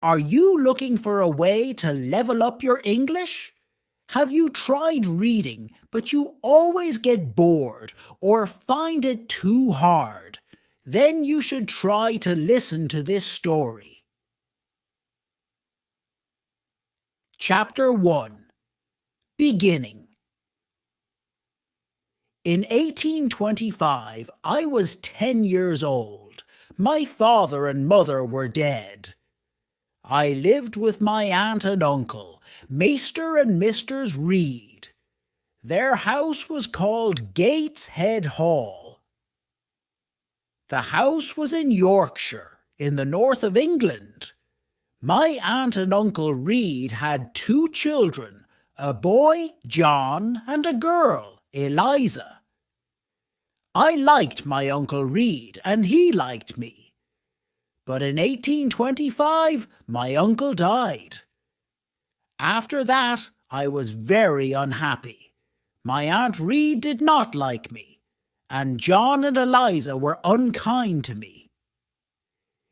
Are you looking for a way to level up your English? Have you tried reading, but you always get bored or find it too hard? Then you should try to listen to this story. Chapter 1. Beginning. In 1825, I was 10 years old. My father and mother were dead. I lived with my aunt and uncle, Mr. and Mrs. Reed. Their house was called Gateshead Hall. The house was in Yorkshire, in the north of England. My aunt and uncle Reed had 2 children, a boy, John, and a girl, Eliza. I liked my Uncle Reed, and he liked me. But in 1825, my uncle died. After that, I was very unhappy. My Aunt Reed did not like me, and John and Eliza were unkind to me.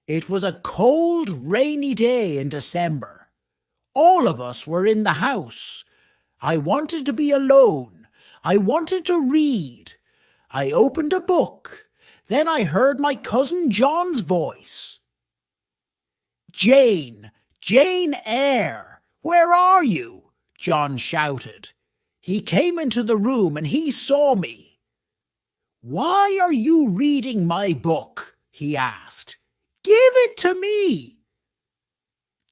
It was a cold, rainy day in December. All of us were in the house. I wanted to be alone. I wanted to read. I opened a book. Then I heard my cousin John's voice. "Jane, Jane Eyre, where are you?" John shouted. He came into the room and he saw me. "Why are you reading my book?" he asked. "Give it to me."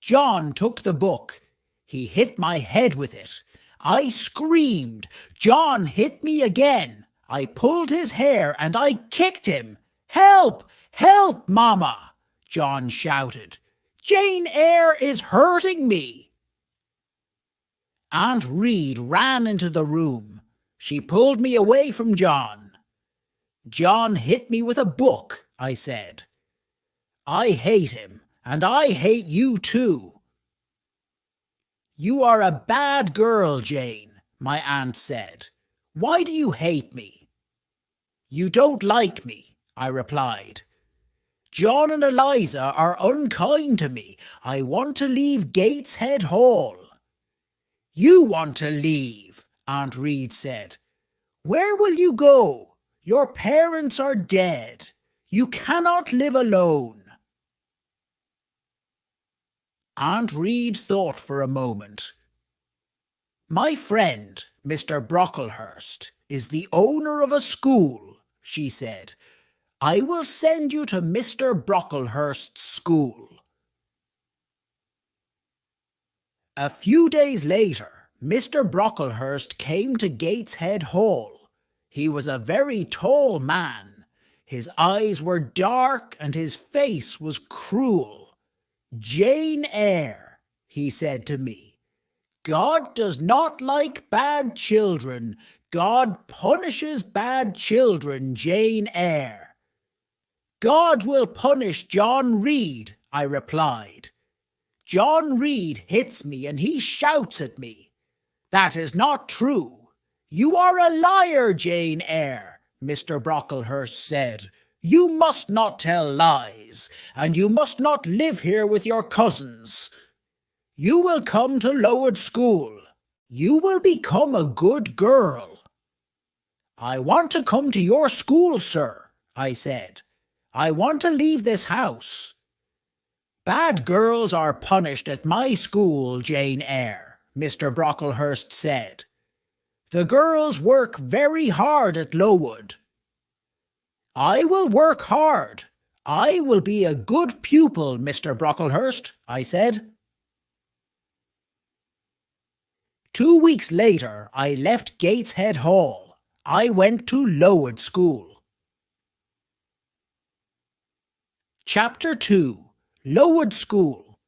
John took the book. He hit my head with it. I screamed. John hit me again. I pulled his hair and I kicked him. "Help! Help, Mama!" John shouted. "Jane Eyre is hurting me." Aunt Reed ran into the room. She pulled me away from John. "John hit me with a book," I said. "I hate him, and I hate you too." "You are a bad girl, Jane," my aunt said. "Why do you hate me?" "You don't like me," I replied. "John and Eliza are unkind to me. I want to leave Gateshead Hall." "You want to leave," Aunt Reed said. "Where will you go? Your parents are dead. You cannot live alone." Aunt Reed thought for a moment. "My friend, Mr. Brocklehurst, is the owner of a school," she said. "I will send you to Mr. Brocklehurst's school." A few days later, Mr. Brocklehurst came to Gateshead Hall. He was a very tall man. His eyes were dark and his face was cruel. "Jane Eyre," he said to me. "God does not like bad children. God punishes bad children, Jane Eyre." "God will punish John Reed," I replied. "John Reed hits me and he shouts at me." "That is not true." "You are a liar, Jane Eyre," Mr. Brocklehurst said. "You must not tell lies, and you must not live here with your cousins. You will come to Lowood School. You will become a good girl." "I want to come to your school, sir," I said. "I want to leave this house." "Bad girls are punished at my school, Jane Eyre," Mr. Brocklehurst said. "The girls work very hard at Lowood." "I will work hard. I will be a good pupil, Mr. Brocklehurst," I said. 2 weeks later, I left Gateshead Hall. I went to Lowood School. Chapter 2. Lowood School.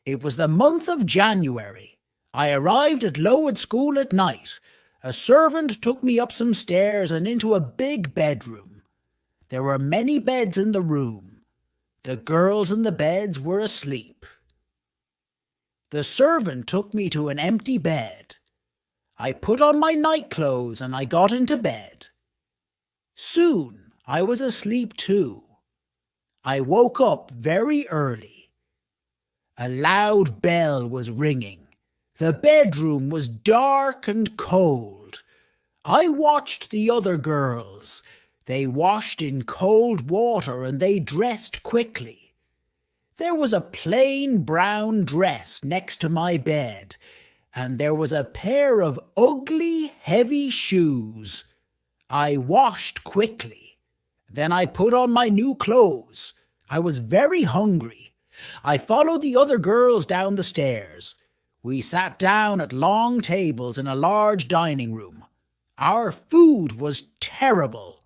It was the month of January. I arrived at Lowood School at night. A servant took me up some stairs and into a big bedroom. There were many beds in the room. The girls in the beds were asleep. The servant took me to an empty bed. I put on my nightclothes and I got into bed. Soon I was asleep too. I woke up very early. A loud bell was ringing. The bedroom was dark and cold. I watched the other girls. They washed in cold water and they dressed quickly. There was a plain brown dress next to my bed, and there was a pair of ugly, heavy shoes. I washed quickly. Then I put on my new clothes. I was very hungry. I followed the other girls down the stairs. We sat down at long tables in a large dining room. Our food was terrible.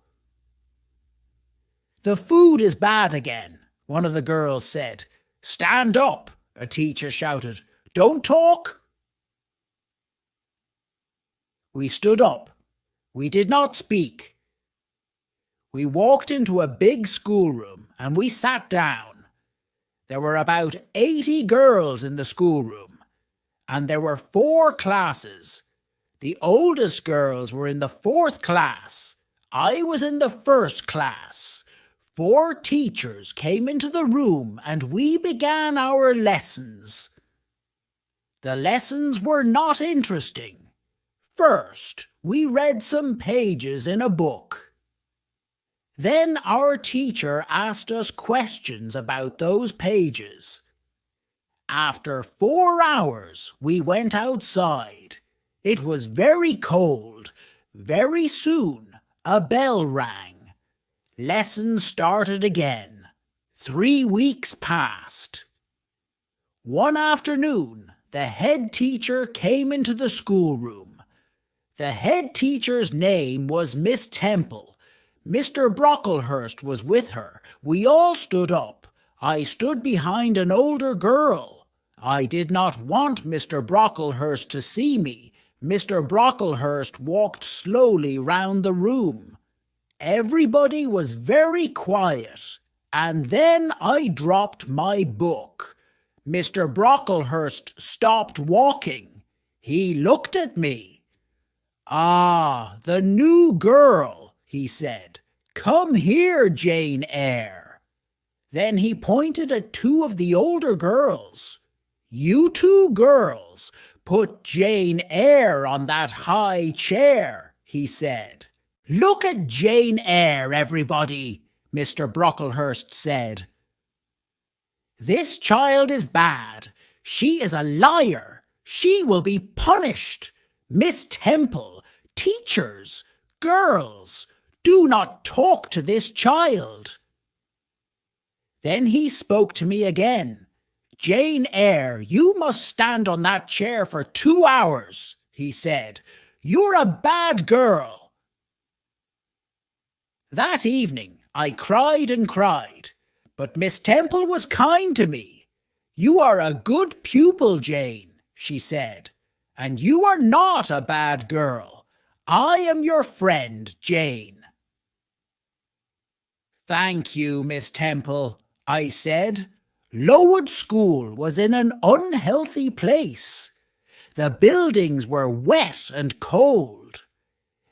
"The food is bad again," one of the girls said. "Stand up," a teacher shouted. "Don't talk." We stood up. We did not speak. We walked into a big schoolroom and we sat down. There were about 80 girls in the schoolroom, and there were 4 classes. The oldest girls were in the 4th class. I was in the 1st class. 4 teachers came into the room and we began our lessons. The lessons were not interesting. First, we read some pages in a book. Then our teacher asked us questions about those pages. After 4 hours, we went outside. It was very cold. Very soon, a bell rang. Lessons started again. 3 weeks passed. One afternoon, the head teacher came into the schoolroom. The head teacher's name was Miss Temple. Mr. Brocklehurst was with her. We all stood up. I stood behind an older girl. I did not want Mr. Brocklehurst to see me. Mr. Brocklehurst walked slowly round the room. Everybody was very quiet, and then I dropped my book. Mr. Brocklehurst stopped walking. He looked at me. "Ah, the new girl," he said. "Come here, Jane Eyre." Then he pointed at 2 of the older girls. "You 2 girls, put Jane Eyre on that high chair," he said. "Look at Jane Eyre, everybody," Mr. Brocklehurst said. "This child is bad. She is a liar. She will be punished. Miss Temple, teachers, girls, do not talk to this child." Then he spoke to me again. "Jane Eyre, you must stand on that chair for 2 hours, he said. "You're a bad girl." That evening I cried and cried, but Miss Temple was kind to me. "You are a good pupil, Jane," she said, "and you are not a bad girl. I am your friend, Jane." "Thank you, Miss Temple," I said. Lowood School was in an unhealthy place. The buildings were wet and cold.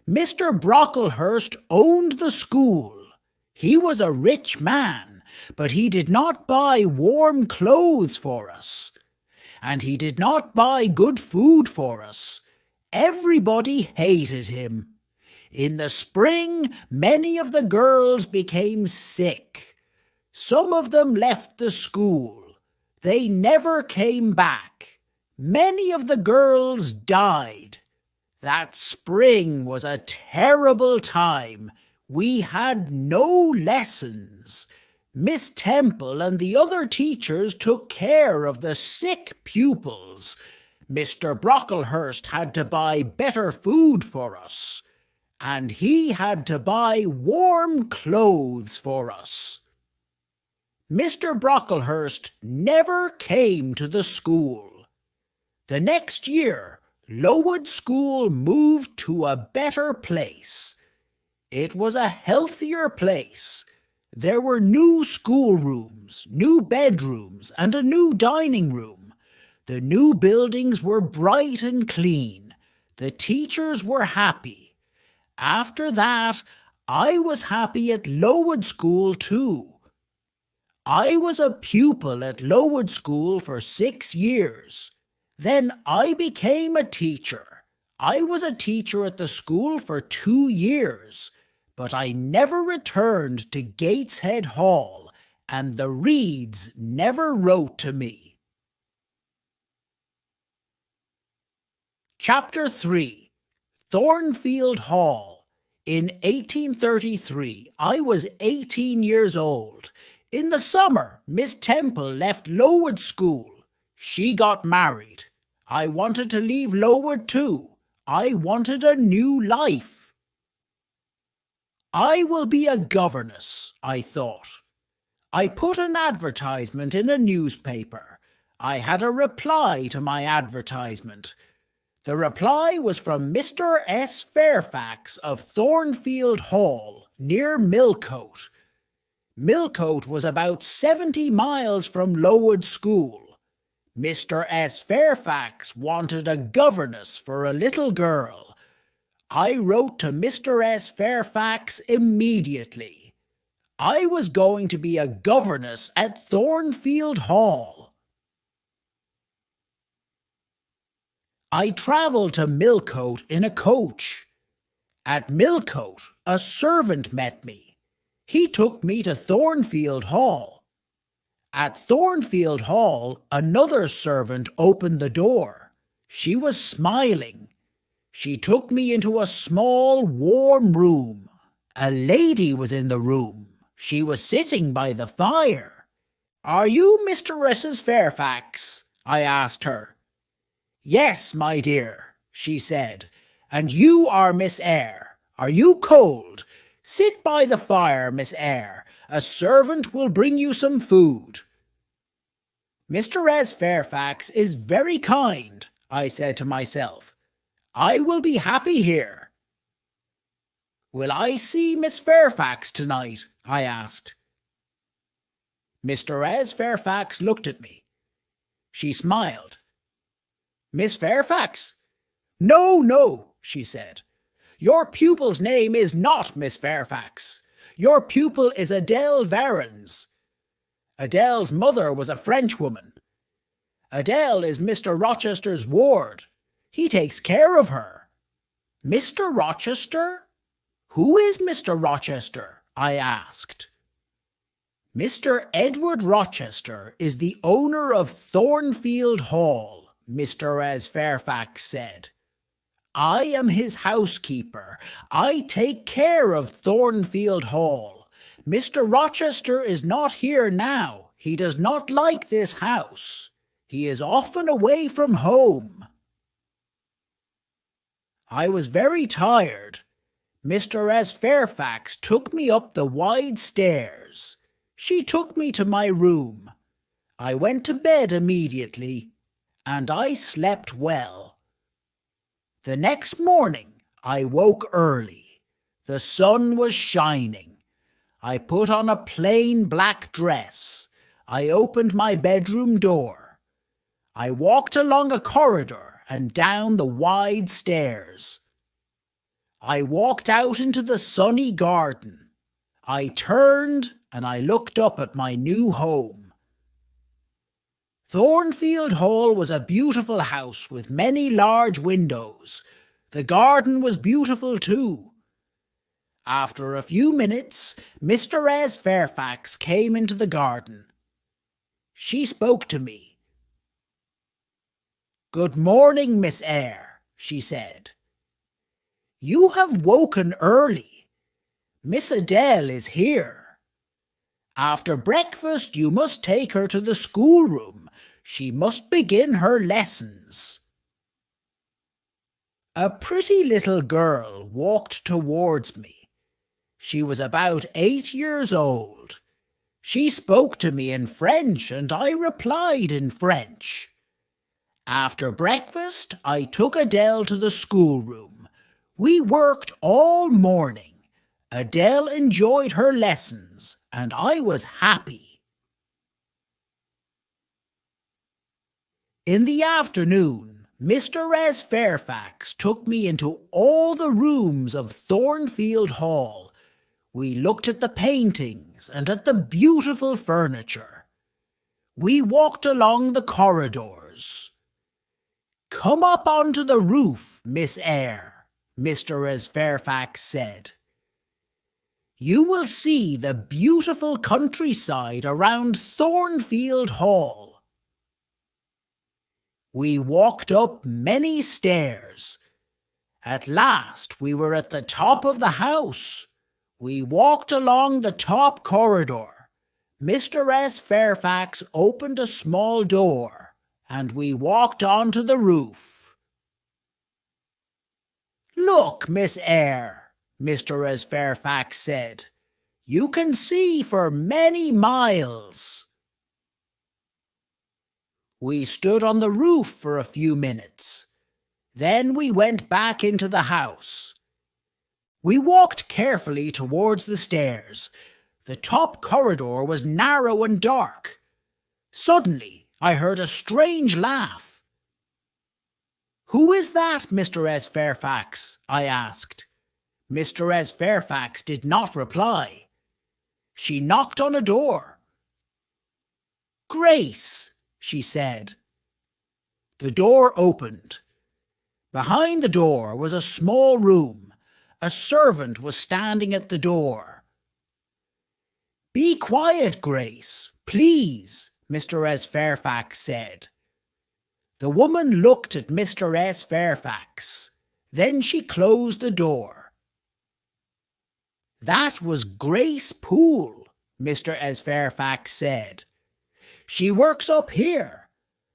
Mr. Brocklehurst owned the school. He was a rich man, but he did not buy warm clothes for us. And he did not buy good food for us. Everybody hated him. In the spring, many of the girls became sick. Some of them left the school. They never came back. Many of the girls died. That spring was a terrible time. We had no lessons. Miss Temple and the other teachers took care of the sick pupils. Mr. Brocklehurst had to buy better food for us, and he had to buy warm clothes for us. Mr. Brocklehurst never came to the school. The next year, Lowood School moved to a better place. It was a healthier place. There were new schoolrooms, new bedrooms, and a new dining room. The new buildings were bright and clean. The teachers were happy. After that, I was happy at Lowood School too. I was a pupil at Lowood School for 6 years. Then I became a teacher. I was a teacher at the school for 2 years, but I never returned to Gateshead Hall, and the Reeds never wrote to me. Chapter 3. Thornfield Hall. In 1833, I was 18 years old. In the summer, Miss Temple left Lowood School. She got married. I wanted to leave Lowood too. I wanted a new life. I will be a governess, I thought. I put an advertisement in a newspaper. I had a reply to my advertisement. The reply was from Mr. S. Fairfax of Thornfield Hall, near Millcote. Millcote was about 70 miles from Lowood School. Mr. S. Fairfax wanted a governess for a little girl. I wrote to Mr. S. Fairfax immediately. I was going to be a governess at Thornfield Hall. I travelled to Millcote in a coach. At Millcote, a servant met me. He took me to Thornfield Hall. At Thornfield Hall, another servant opened the door. She was smiling. She took me into a small, warm room. A lady was in the room. She was sitting by the fire. "Are you Mrs. Fairfax?" I asked her. "Yes, my dear," she said. "And you are Miss Eyre. Are you cold? Sit by the fire, Miss Eyre. A servant will bring you some food." "Mr. S. Fairfax is very kind," I said to myself. "I will be happy here." "Will I see Miss Fairfax tonight?" I asked. Mr. S. Fairfax looked at me. She smiled. "Miss Fairfax?" "No, no," she said. "Your pupil's name is not Miss Fairfax. Your pupil is Adele Varens. Adele's mother was a Frenchwoman. Adele is Mr. Rochester's ward. He takes care of her." "Mr. Rochester? Who is Mr. Rochester?" I asked. "Mr. Edward Rochester is the owner of Thornfield Hall," Mr. S. Fairfax said. "I am his housekeeper. I take care of Thornfield Hall. Mr. Rochester is not here now. He does not like this house. He is often away from home." I was very tired. Mr. S. Fairfax took me up the wide stairs. She took me to my room. I went to bed immediately, and I slept well. The next morning I woke early. The sun was shining. I put on a plain black dress. I opened my bedroom door. I walked along a corridor and down the wide stairs. I walked out into the sunny garden. I turned and I looked up at my new home. Thornfield Hall was a beautiful house with many large windows. The garden was beautiful too. After a few minutes, Mr. S. Fairfax came into the garden. She spoke to me. "Good morning, Miss Eyre," she said. "You have woken early. Miss Adele is here. After breakfast you must take her to the schoolroom. She must begin her lessons." A pretty little girl walked towards me. She was about 8 years old. She spoke to me in French, and I replied in French. After breakfast, I took Adele to the schoolroom. We worked all morning. Adele enjoyed her lessons, and I was happy. In the afternoon, Mr. S. Fairfax took me into all the rooms of Thornfield Hall. We looked at the paintings paintings and at the beautiful furniture. We walked along the corridors. "Come up onto the roof, Miss Eyre," Mr. S. Fairfax said. "You will see the beautiful countryside around Thornfield Hall." We walked up many stairs. At last we were at the top of the house. We walked along the top corridor. Mr. S. Fairfax opened a small door, and we walked onto the roof. "Look, Miss Eyre," Mr. S. Fairfax said. "You can see for many miles." We stood on the roof for a few minutes. Then we went back into the house. We walked carefully towards the stairs. The top corridor was narrow and dark. Suddenly, I heard a strange laugh. "Who is that, Mr. S. Fairfax?" I asked. Mr. S. Fairfax did not reply. She knocked on a door. "Grace," she said. The door opened. Behind the door was a small room. A servant was standing at the door. "Be quiet, Grace, please," Mr. S. Fairfax said. The woman looked at Mr. S. Fairfax. Then she closed the door. "That was Grace Poole," Mr. S. Fairfax said. "She works up here.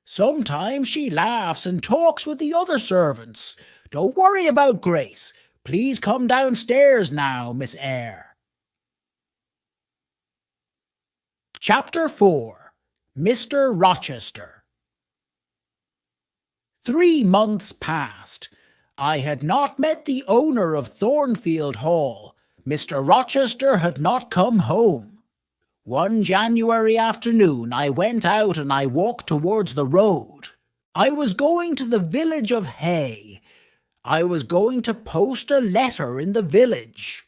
Sometimes she laughs and talks with the other servants. Don't worry about Grace. Please come downstairs now, Miss Eyre." Chapter 4. Mr. Rochester. 3 months passed. I had not met the owner of Thornfield Hall. Mr. Rochester had not come home. One January afternoon I went out and I walked towards the road. I was going to the village of Hay. I was going to post a letter in the village.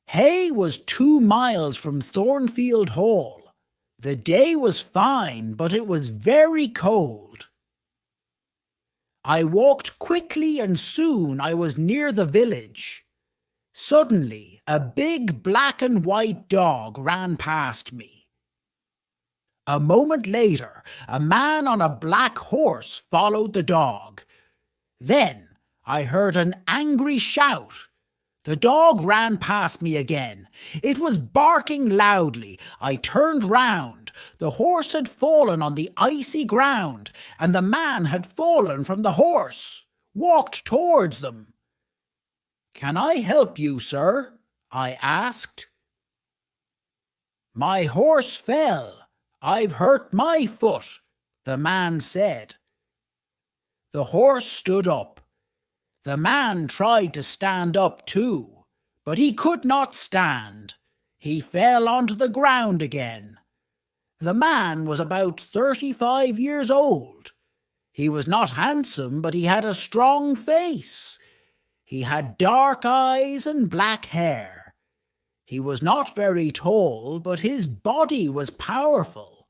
Hay was 2 miles from Thornfield Hall. The day was fine, but it was very cold. I walked quickly and soon I was near the village. Suddenly, a big black and white dog ran past me. A moment later, a man on a black horse followed the dog. Then I heard an angry shout. The dog ran past me again. It was barking loudly. I turned round. The horse had fallen on the icy ground, and the man had fallen from the horse, walked towards them. "Can I help you, sir?" I asked. "My horse fell. I've hurt my foot," the man said. The horse stood up. The man tried to stand up too, but he could not stand. He fell onto the ground again. The man was about 35 years old. He was not handsome, but he had a strong face. He had dark eyes and black hair. He was not very tall, but his body was powerful.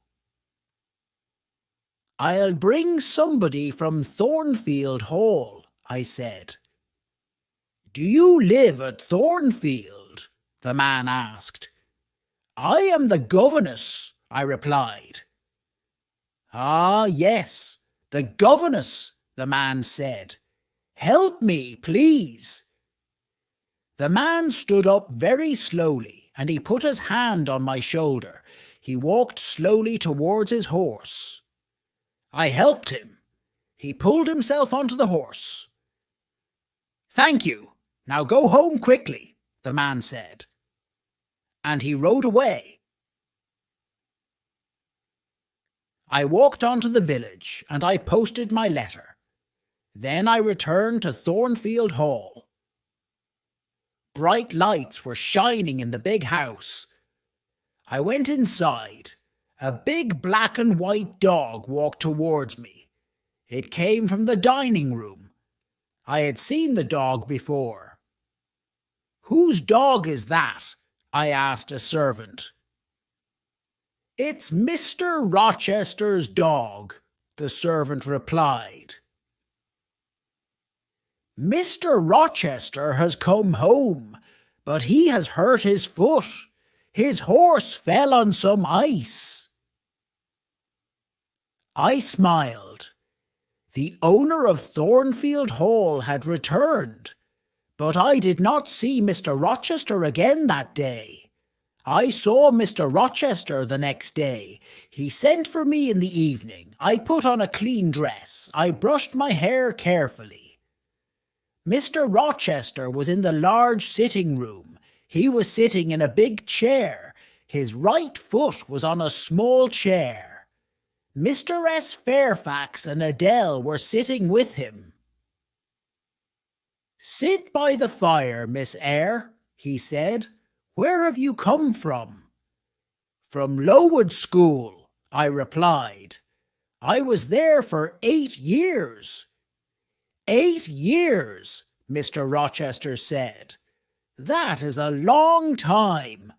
"I'll bring somebody from Thornfield Hall," I said. "Do you live at Thornfield?" the man asked. "I am the governess," I replied. "Ah, yes, the governess," the man said. "Help me, please." The man stood up very slowly, and he put his hand on my shoulder. He walked slowly towards his horse. I helped him. He pulled himself onto the horse. "Thank you. Now go home quickly," the man said. And he rode away. I walked on to the village, and I posted my letter. Then I returned to Thornfield Hall. Bright lights were shining in the big house. I went inside. A big black and white dog walked towards me. It came from the dining room. I had seen the dog before. "Whose dog is that?" I asked a servant. It's Mr. Rochester's dog, the servant replied. Mr. Rochester has come home, but he has hurt his foot. His horse fell on some ice. I smiled. The owner of Thornfield Hall had returned, but I did not see Mr. Rochester again that day. I saw Mr. Rochester the next day. He sent for me in the evening. I put on a clean dress. I brushed my hair carefully. Mr. Rochester was in the large sitting room. He was sitting in a big chair. His right foot was on a small chair. Mr. S. Fairfax and Adele were sitting with him. "Sit by the fire, Miss Eyre," he said. "Where have you come from?" "From Lowood School," I replied. "I was there for 8 years. 8 years, Mr. Rochester said. That is a long time.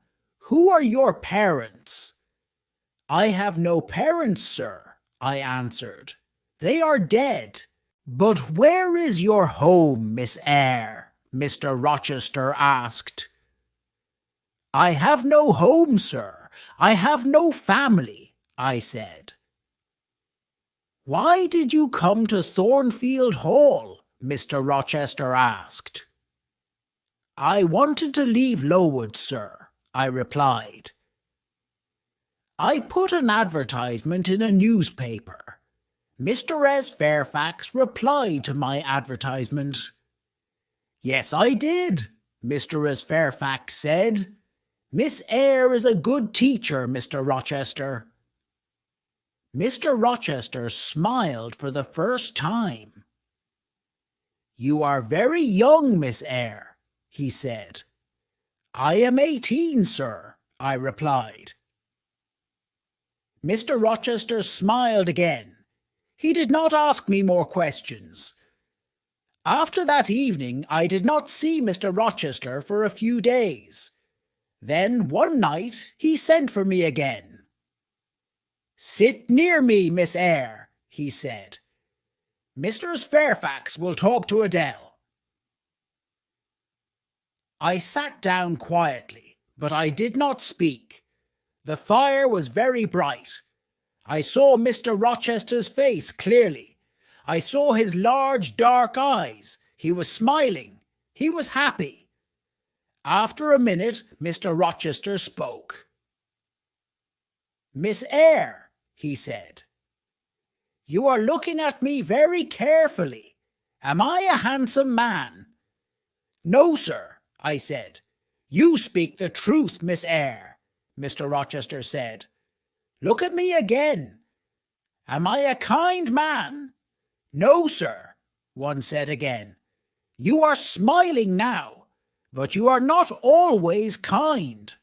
Who are your parents?" "I have no parents, sir," I answered. "They are dead." "But where is your home, Miss Eyre?" Mr. Rochester asked. "I have no home, sir. I have no family," I said. "Why did you come to Thornfield Hall?" Mr. Rochester asked. "I wanted to leave Lowood, sir," I replied. I put an advertisement in a newspaper. Mr. S. Fairfax replied to my advertisement. "Yes, I did," Mr. S. Fairfax said. "Miss Eyre is a good teacher, Mr. Rochester." Mr. Rochester smiled for the first time. "You are very young, Miss Eyre," he said. "I am 18, sir," I replied. Mr. Rochester smiled again. He did not ask me more questions. After that evening, I did not see Mr. Rochester for a few days. Then, one night, he sent for me again. "Sit near me, Miss Eyre," he said. "Mr. Fairfax will talk to Adele." I sat down quietly, but I did not speak. The fire was very bright. I saw Mr. Rochester's face clearly. I saw his large dark eyes. He was smiling. He was happy. After a minute, Mr. Rochester spoke. "Miss Eyre," he said, "you are looking at me very carefully. Am I a handsome man?" "No, sir," I said. "You speak the truth, Miss Eyre," Mr. Rochester said. "Look at me again. Am I a kind man?" "No, sir," one said again. "You are smiling now, but you are not always kind."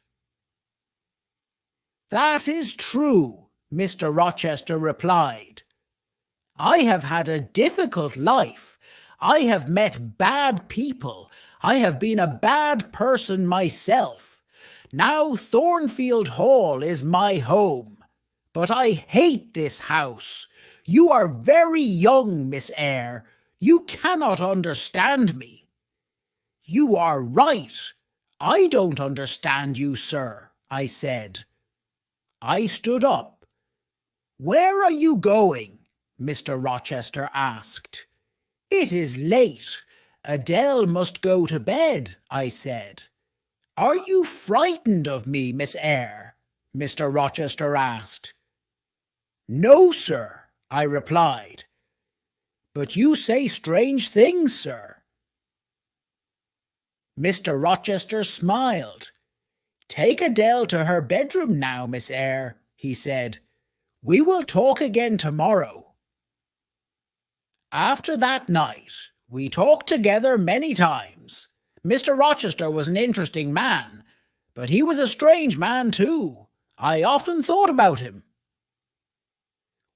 "That is true," Mr. Rochester replied. "I have had a difficult life. I have met bad people. I have been a bad person myself. Now Thornfield Hall is my home. But I hate this house. You are very young, Miss Eyre. You cannot understand me." "You are right. I don't understand you, sir," I said. I stood up. "Where are you going?" Mr. Rochester asked. "It is late. Adele must go to bed," I said. "Are you frightened of me, Miss Eyre?" Mr. Rochester asked. "No, sir," I replied. "But you say strange things, sir." Mr. Rochester smiled. "Take Adele to her bedroom now, Miss Eyre," he said. "We will talk again tomorrow." After that night, we talked together many times. Mr. Rochester was an interesting man, but he was a strange man too. I often thought about him.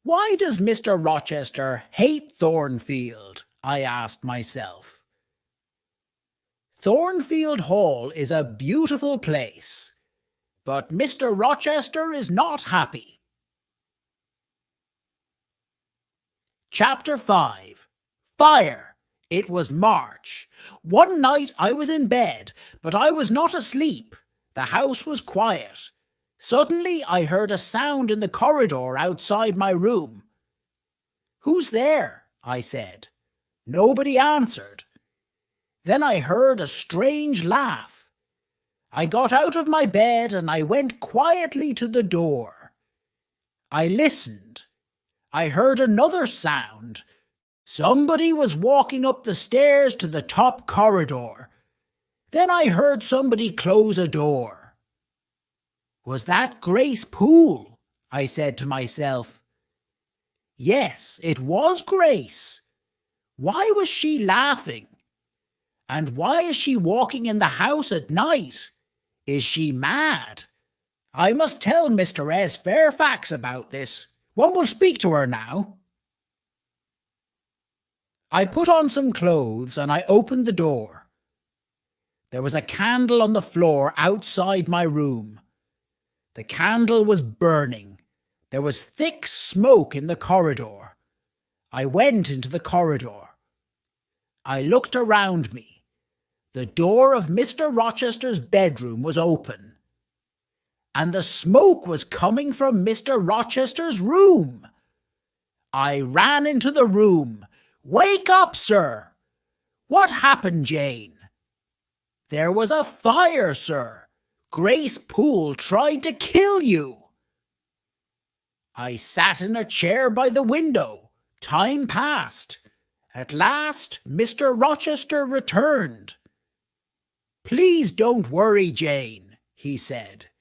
Why does Mr. Rochester hate Thornfield? I asked myself. Thornfield Hall is a beautiful place, but Mr. Rochester is not happy. Chapter 5. Fire. It was March. One night I was in bed, but I was not asleep. The house was quiet. Suddenly I heard a sound in the corridor outside my room. "Who's there?" I said. Nobody answered. Then I heard a strange laugh. I got out of my bed and I went quietly to the door. I listened. I heard another sound. Somebody was walking up the stairs to the top corridor. Then I heard somebody close a door. "Was that Grace Poole?" I said to myself. Yes, it was Grace. Why was she laughing? And why is she walking in the house at night? Is she mad? I must tell Mr. S. Fairfax about this. One will speak to her now. I put on some clothes and I opened the door. There was a candle on the floor outside my room. The candle was burning. There was thick smoke in the corridor. I went into the corridor. I looked around me. The door of Mr. Rochester's bedroom was open, and the smoke was coming from Mr. Rochester's room. I ran into the room. "Wake up, sir!" "What happened, Jane?" "There was a fire, sir. Grace Poole tried to kill you." I sat in a chair by the window. Time passed. At last, Mr. Rochester returned. "Please don't worry, Jane," he said.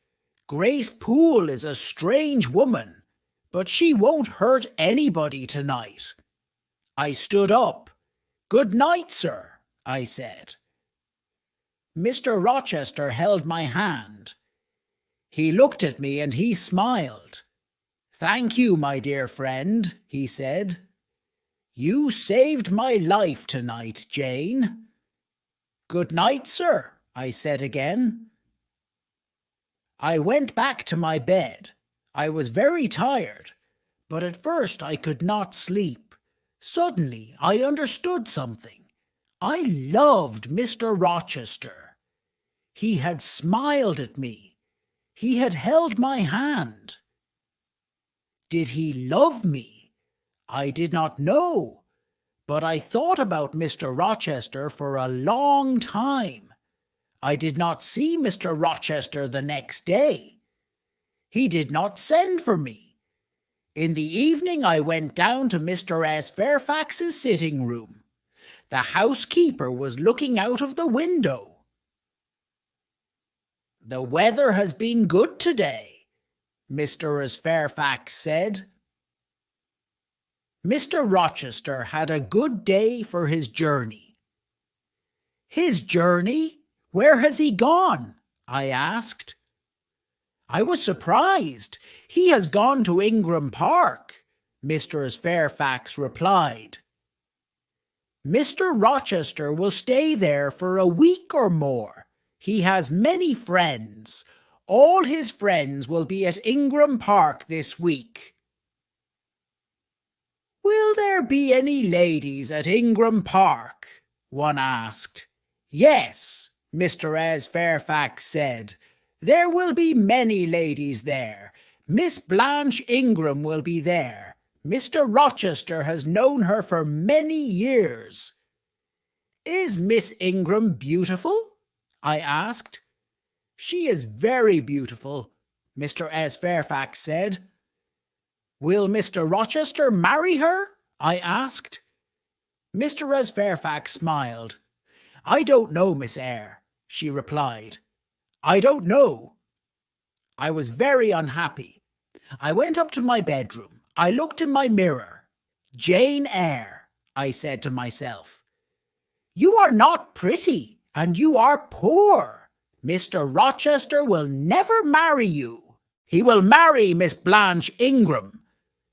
"Grace Poole is a strange woman, but she won't hurt anybody tonight." I stood up. "Good night, sir," I said. Mr. Rochester held my hand. He looked at me and he smiled. "Thank you, my dear friend," he said. "You saved my life tonight, Jane." "Good night, sir," I said again. I went back to my bed. I was very tired, but at first I could not sleep. Suddenly I understood something. I loved Mr. Rochester. He had smiled at me. He had held my hand. Did he love me? I did not know, but I thought about Mr. Rochester for a long time. I did not see Mr. Rochester the next day. He did not send for me. In the evening I went down to Mr. S. Fairfax's sitting room. The housekeeper was looking out of the window. "The weather has been good today," Mr. S. Fairfax said. Mr. Rochester had a good day for his journey. "His journey? Where has he gone?" I asked. I was surprised. "He has gone to Ingram Park," Mr. Fairfax replied. "Mr. Rochester will stay there for a week or more. He has many friends. All his friends will be at Ingram Park this week." "Will there be any ladies at Ingram Park?" one asked. "Yes," Mr. S. Fairfax said. "There will be many ladies there. Miss Blanche Ingram will be there. Mr. Rochester has known her for many years." "Is Miss Ingram beautiful?" I asked. "She is very beautiful," Mr. S. Fairfax said. "Will Mr. Rochester marry her?" I asked. Mr. S. Fairfax smiled. "I don't know, Miss Eyre," she replied. "I don't know." I was very unhappy. I went up to my bedroom. I looked in my mirror. "Jane Eyre," I said to myself, "you are not pretty, and you are poor. Mr. Rochester will never marry you. He will marry Miss Blanche Ingram.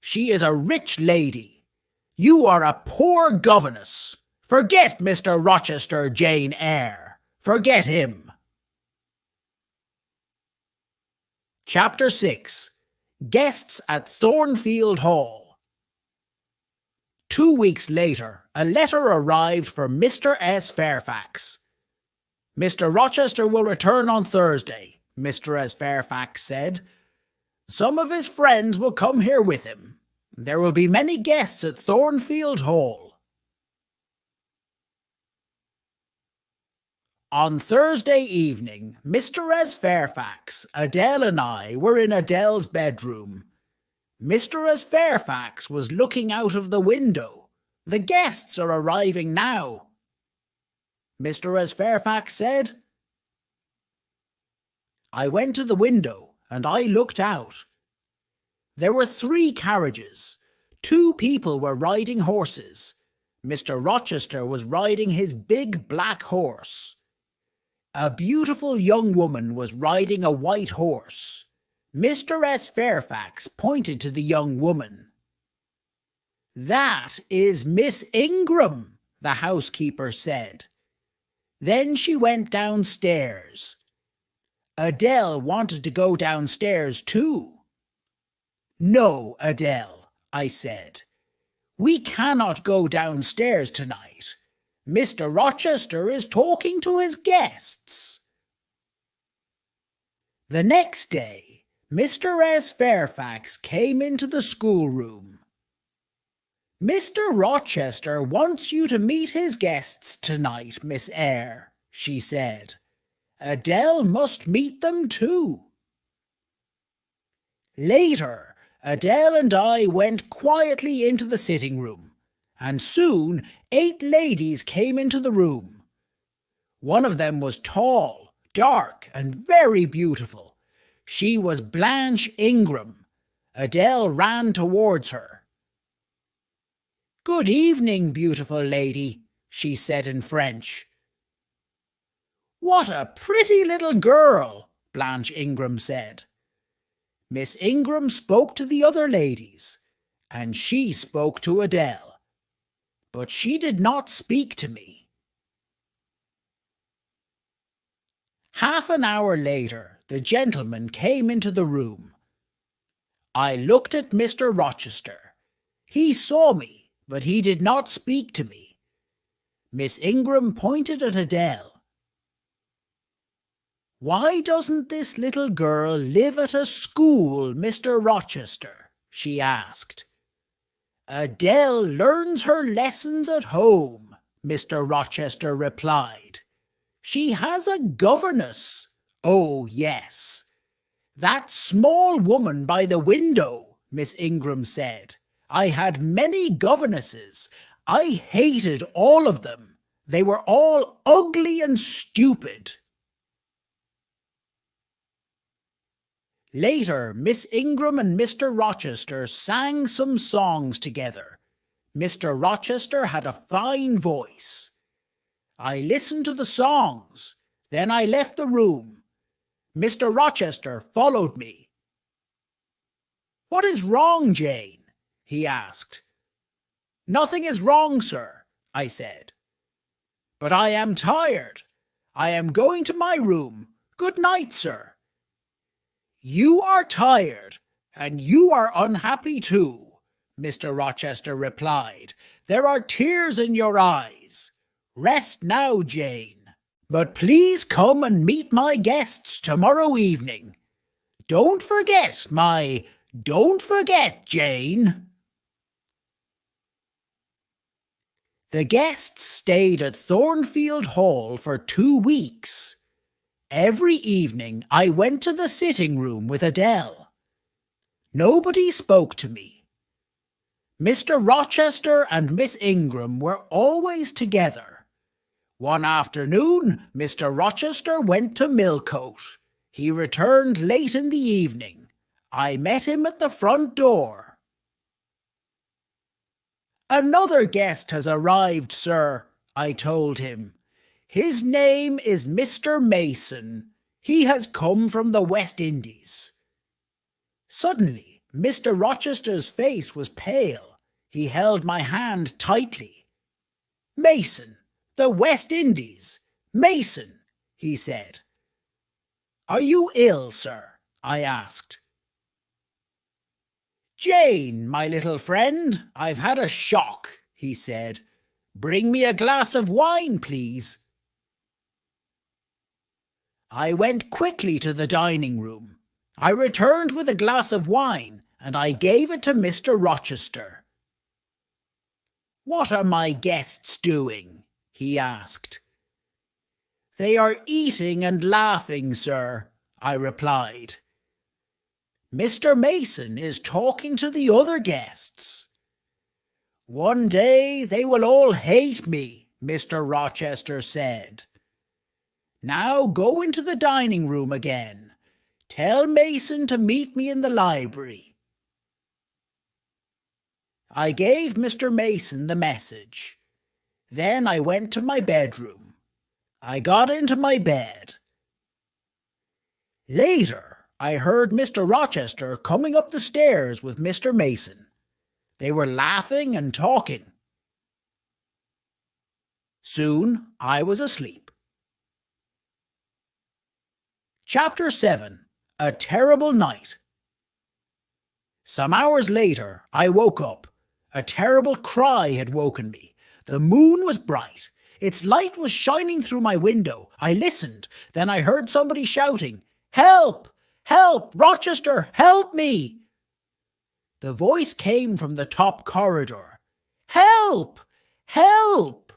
She is a rich lady. You are a poor governess. Forget Mr. Rochester, Jane Eyre. Forget him. Chapter 6. Guests at Thornfield Hall. 2 weeks later, a letter arrived for Mr. S. Fairfax. Mr. Rochester will return on Thursday, Mr. S. Fairfax said. Some of his friends will come here with him. There will be many guests at Thornfield Hall. On Thursday evening, Mr. S. Fairfax, Adele and I were in Adele's bedroom. Mr. S. Fairfax was looking out of the window. The guests are arriving now. Mr. S. Fairfax said. I went to the window and I looked out. There were 3 carriages. 2 people were riding horses. Mr. Rochester was riding his big black horse. A beautiful young woman was riding a white horse. Mr. S. Fairfax pointed to the young woman. That is Miss Ingram, the housekeeper said. Then she went downstairs. Adele wanted to go downstairs too. No, Adele, I said. We cannot go downstairs tonight. Mr. Rochester is talking to his guests. The next day, Mr. S. Fairfax came into the schoolroom. Mr. Rochester wants you to meet his guests tonight, Miss Eyre, she said. Adele must meet them too. Later, Adele and I went quietly into the sitting room, and soon 8 ladies came into the room. One of them was tall, dark, and very beautiful. She was Blanche Ingram. Adele ran towards her. Good evening, beautiful lady, she said in French. What a pretty little girl, Blanche Ingram said. Miss Ingram spoke to the other ladies, and she spoke to Adele. But she did not speak to me. Half an hour later, the gentleman came into the room. I looked at Mr. Rochester. He saw me, but he did not speak to me. Miss Ingram pointed at Adele. Why doesn't this little girl live at a school, Mr. Rochester? She asked. Adele learns her lessons at home, Mr. Rochester replied. She has a governess. Oh, yes. That small woman by the window, Miss Ingram said. I had many governesses. I hated all of them. They were all ugly and stupid. Later, Miss Ingram and Mr. Rochester sang some songs together. Mr. Rochester had a fine voice. I listened to the songs. Then I left the room. Mr. Rochester followed me. What is wrong, Jane? He asked. Nothing is wrong, sir, I said. But I am tired. I am going to my room. Good night, sir. You are tired, and you are unhappy too, Mr. Rochester replied. There are tears in your eyes. Rest now, Jane. But please come and meet my guests tomorrow evening. Don't forget, Jane. The guests stayed at Thornfield Hall for 2 weeks. Every evening I went to the sitting room with Adele. Nobody spoke to me. Mr. Rochester and Miss Ingram were always together. One afternoon, Mr. Rochester went to Millcote. He returned late in the evening. I met him at the front door. Another guest has arrived, sir, I told him. His name is Mr. Mason. He has come from the West Indies. Suddenly, Mr. Rochester's face was pale. He held my hand tightly. Mason, the West Indies. Mason, he said. "Are you ill, sir?" I asked. "Jane, my little friend, I've had a shock," he said. "Bring me a glass of wine, please." I went quickly to the dining room. I returned with a glass of wine, and I gave it to Mr. Rochester. "What are my guests doing?" he asked. "They are eating and laughing, sir," I replied. "Mr. Mason is talking to the other guests. One day they will all hate me," Mr. Rochester said. "Now go into the dining room again. Tell Mason to meet me in the library." I gave Mr. Mason the message. Then I went to my bedroom. I got into my bed. Later, I heard Mr. Rochester coming up the stairs with Mr. Mason. They were laughing and talking. Soon I was asleep. Chapter 7. A Terrible Night. Some hours later, I woke up. A terrible cry had woken me. The moon was bright. Its light was shining through my window. I listened. Then I heard somebody shouting, "Help! Help! Rochester, help me!" The voice came from the top corridor. "Help! Help!"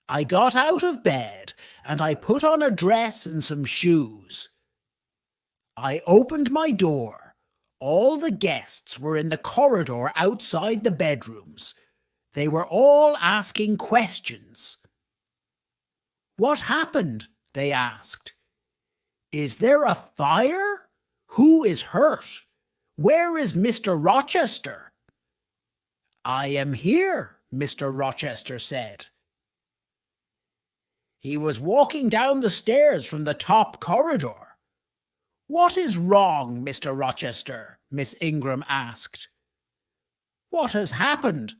I got out of bed and I put on a dress and some shoes. I opened my door. All the guests were in the corridor outside the bedrooms. They were all asking questions. "What happened?" they asked. "Is there a fire? Who is hurt? Where is Mr. Rochester?" "I am here," Mr. Rochester said. "He was walking down the stairs from the top corridor." "What is wrong, Mr. Rochester?" Miss Ingram asked. "What has happened?"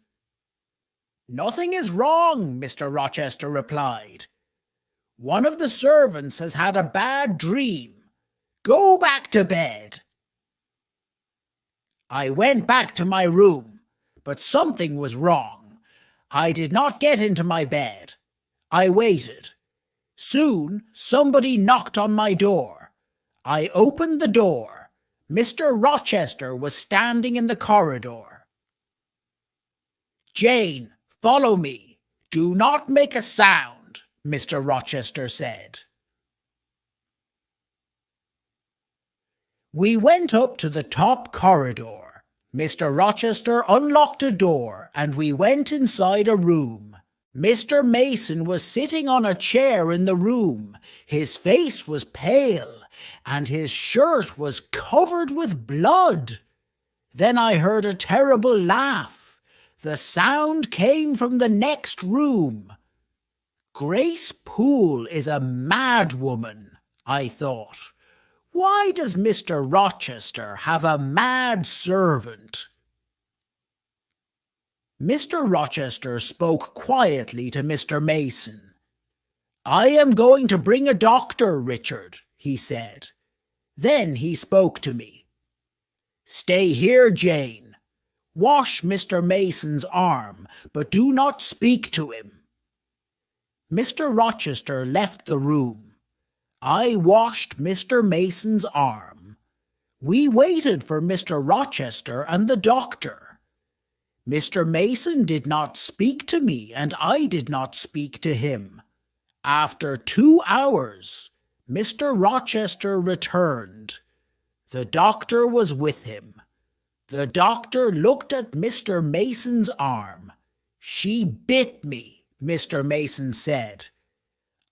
"Nothing is wrong," Mr. Rochester replied. "One of the servants has had a bad dream. Go back to bed." I went back to my room, but something was wrong. I did not get into my bed. I waited. Soon somebody knocked on my door. I opened the door. Mr. Rochester was standing in the corridor. "Jane, follow me. Do not make a sound," Mr. Rochester said. We went up to the top corridor. Mr. Rochester unlocked a door and we went inside a room. Mr. Mason was sitting on a chair in the room. His face was pale and his shirt was covered with blood. Then I heard a terrible laugh. The sound came from the next room. Grace Poole is a mad woman, I thought. Why does Mr. Rochester have a mad servant? Mr. Rochester spoke quietly to Mr. Mason. "I am going to bring a doctor, Richard," he said. Then he spoke to me. "Stay here, Jane. Wash Mr. Mason's arm, but do not speak to him." Mr. Rochester left the room. I washed Mr. Mason's arm. We waited for Mr. Rochester and the doctor. Mr. Mason did not speak to me, and I did not speak to him. After 2 hours, Mr. Rochester returned. The doctor was with him. The doctor looked at Mr. Mason's arm. "She bit me," Mr. Mason said.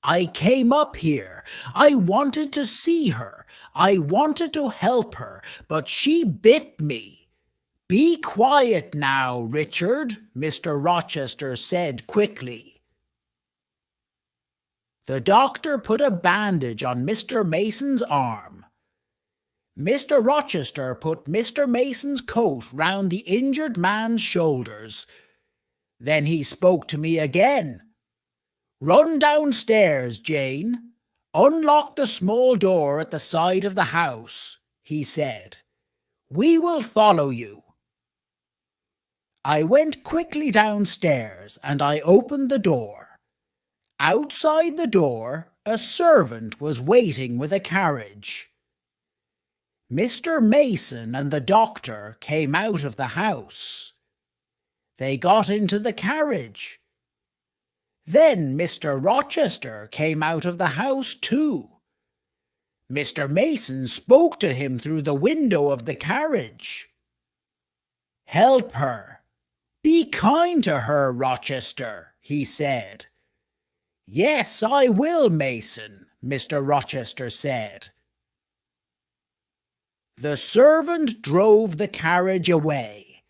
"I came up here. I wanted to see her. I wanted to help her, but she bit me." "Be quiet now, Richard," Mr. Rochester said quickly. The doctor put a bandage on Mr. Mason's arm. Mr. Rochester put Mr. Mason's coat round the injured man's shoulders. Then he spoke to me again. Run downstairs, Jane. Unlock the small door at the side of the house, he said. We will follow you. I went quickly downstairs and I opened the door. Outside the door, a servant was waiting with a carriage. Mr. Mason and the doctor came out of the house. They got into the carriage. Then Mr. Rochester came out of the house too. Mr. Mason spoke to him through the window of the carriage. Help her. Be kind to her, Rochester, he said. Yes, I will, Mason, Mr. Rochester said. The servant drove the carriage away.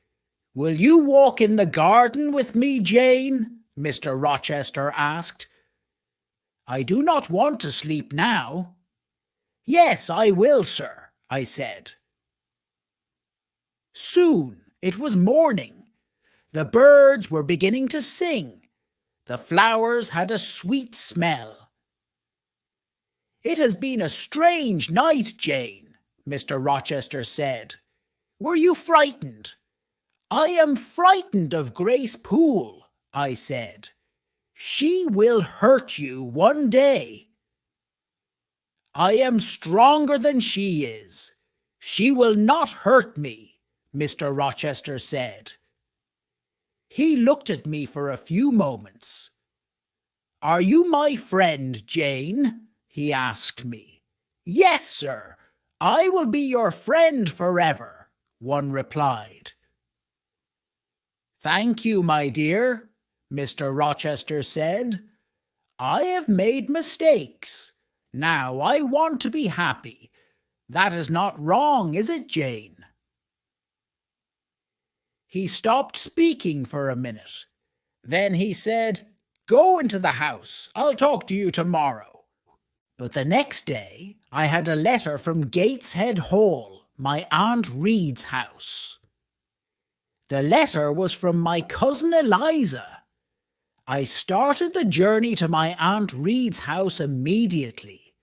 Will you walk in the garden with me, Jane? Mr. Rochester asked. I do not want to sleep now. Yes, I will, sir, I said. Soon it was morning. The birds were beginning to sing. The flowers had a sweet smell. It has been a strange night, Jane, Mr. Rochester said. Were you frightened? I am frightened of Grace Poole, I said. She will hurt you one day. I am stronger than she is. She will not hurt me, Mr. Rochester said. He looked at me for a few moments. Are you my friend, Jane? He asked me. Yes, sir. I will be your friend forever, one replied. Thank you, my dear, Mr. Rochester said. I have made mistakes. Now I want to be happy. That is not wrong, is it, Jane? He stopped speaking for a minute. Then he said, Go into the house. I'll talk to you tomorrow. But the next day I had a letter from Gateshead Hall, my Aunt Reed's house. The letter was from my cousin Eliza. I started the journey to my Aunt Reed's house immediately.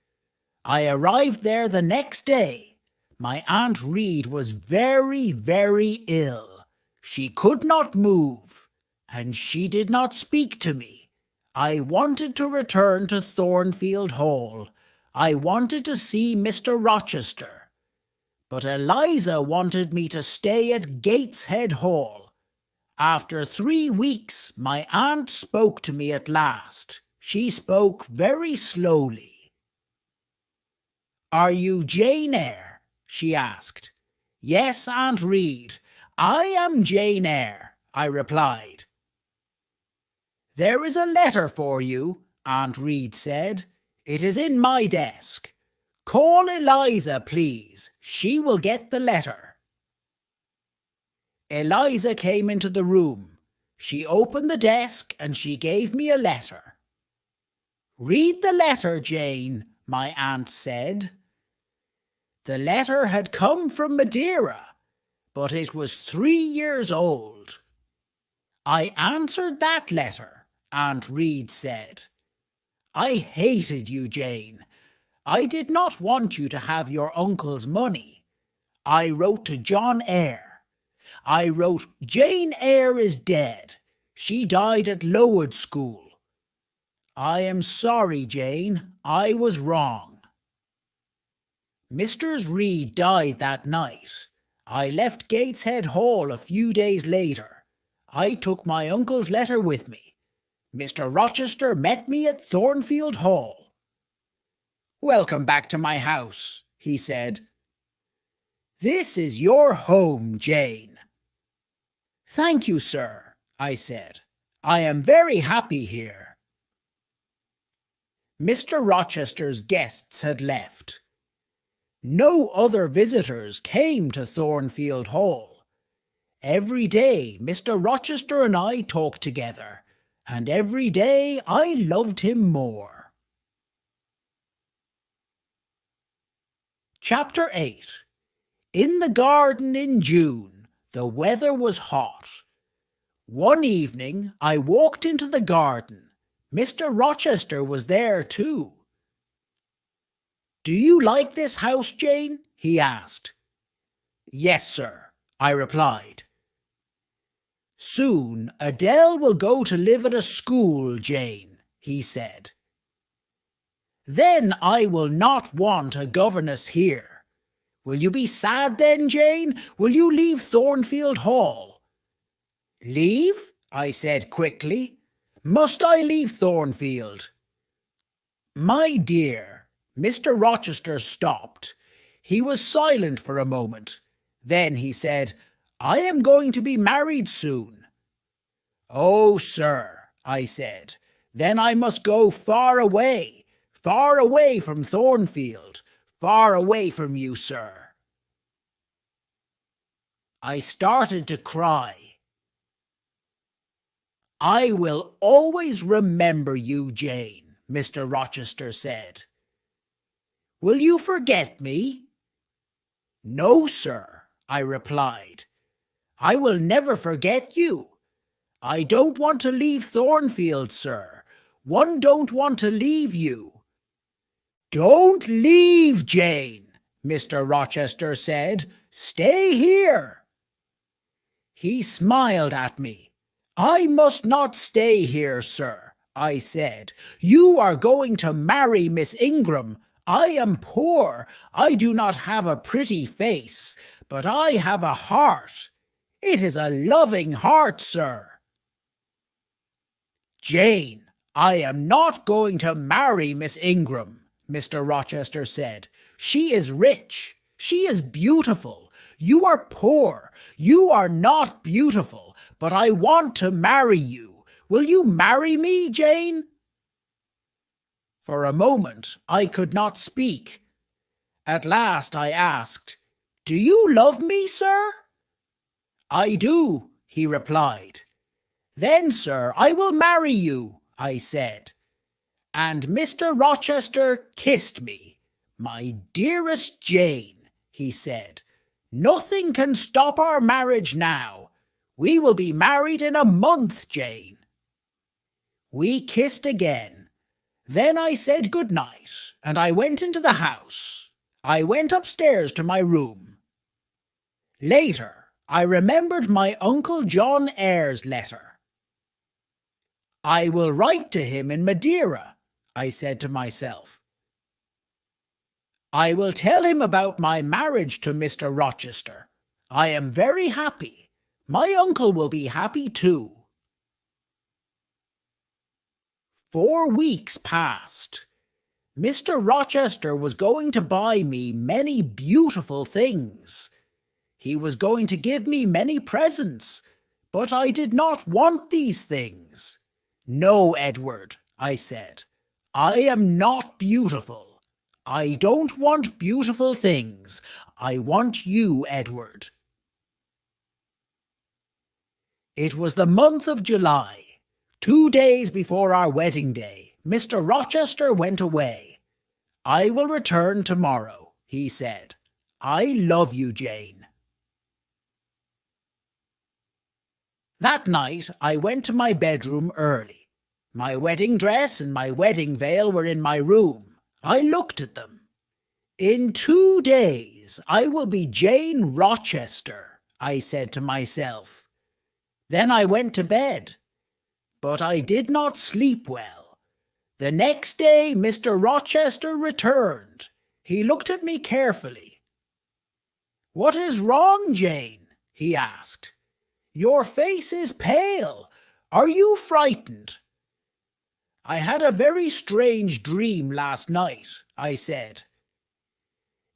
I arrived there the next day. My Aunt Reed was very, very ill. She could not move, and she did not speak to me. I wanted to return to Thornfield Hall. I wanted to see Mr. Rochester. But Eliza wanted me to stay at Gateshead Hall. After 3 weeks, my aunt spoke to me at last. She spoke very slowly. Are you Jane Eyre? She asked. Yes, Aunt Reed. I am Jane Eyre, I replied. There is a letter for you, Aunt Reed said. It is in my desk. Call Eliza, please. She will get the letter. Eliza came into the room. She opened the desk and she gave me a letter. Read the letter, Jane, my aunt said. The letter had come from Madeira, but it was 3 years old. I answered that letter, Aunt Reed said. I hated you, Jane. I did not want you to have your uncle's money. I wrote to John Eyre. I wrote, Jane Eyre is dead. She died at Lowood School. I am sorry, Jane. I was wrong. Mr. Reed died that night. I left Gateshead Hall a few days later. I took my uncle's letter with me. Mr. Rochester met me at Thornfield Hall. Welcome back to my house, he said. This is your home, Jane. Thank you, sir, I said. I am very happy here. Mr. Rochester's guests had left. No other visitors came to Thornfield Hall. Every day Mr. Rochester and I talked together, and every day I loved him more. Chapter 8. In the garden in June, the weather was hot. One evening I walked into the garden. Mr. Rochester was there too. "Do you like this house, Jane?" he asked. "Yes, sir," I replied. "Soon Adele will go to live at a school, Jane," he said. "Then I will not want a governess here. Will you be sad then, Jane? Will you leave Thornfield Hall?" "Leave?" I said quickly. "Must I leave Thornfield?" "My dear," Mr. Rochester stopped. He was silent for a moment. Then he said, "I am going to be married soon." "Oh, sir," I said, "then I must go far away from Thornfield, far away from you, sir." I started to cry. "I will always remember you, Jane," Mr. Rochester said. "Will you forget me?" "No, sir," I replied. "I will never forget you. I don't want to leave Thornfield, sir. One don't want to leave you." "Don't leave, Jane," Mr. Rochester said. "Stay here." He smiled at me. "I must not stay here, sir," I said. "You are going to marry Miss Ingram. I am poor. I do not have a pretty face, but I have a heart. It is a loving heart, sir." "Jane, I am not going to marry Miss Ingram," Mr. Rochester said. "She is rich. She is beautiful. You are poor. You are not beautiful, but I want to marry you. Will you marry me, Jane?" For a moment I could not speak. At last I asked, "Do you love me, sir?" "I do," he replied. "Then, sir, I will marry you," I said. And Mr. Rochester kissed me. "My dearest Jane," he said, "nothing can stop our marriage now. We will be married in a month, Jane." We kissed again. Then I said good night, and I went into the house. I went upstairs to my room. Later, I remembered my Uncle John Eyre's letter. "I will write to him in Madeira," I said to myself. "I will tell him about my marriage to Mr. Rochester. I am very happy. My uncle will be happy too." 4 weeks passed. Mr. Rochester was going to buy me many beautiful things. He was going to give me many presents, but I did not want these things. "No, Edward," I said. "I am not beautiful. I don't want beautiful things. I want you, Edward." It was the month of July. 2 days before our wedding day, Mr. Rochester went away. "I will return tomorrow," he said. "I love you, Jane." That night I went to my bedroom early. My wedding dress and my wedding veil were in my room. I looked at them. "In 2 days I will be Jane Rochester," I said to myself. Then I went to bed. But I did not sleep well. The next day Mr. Rochester returned. He looked at me carefully. "What is wrong, Jane?" he asked. "Your face is pale. Are you frightened?" "I had a very strange dream last night," I said.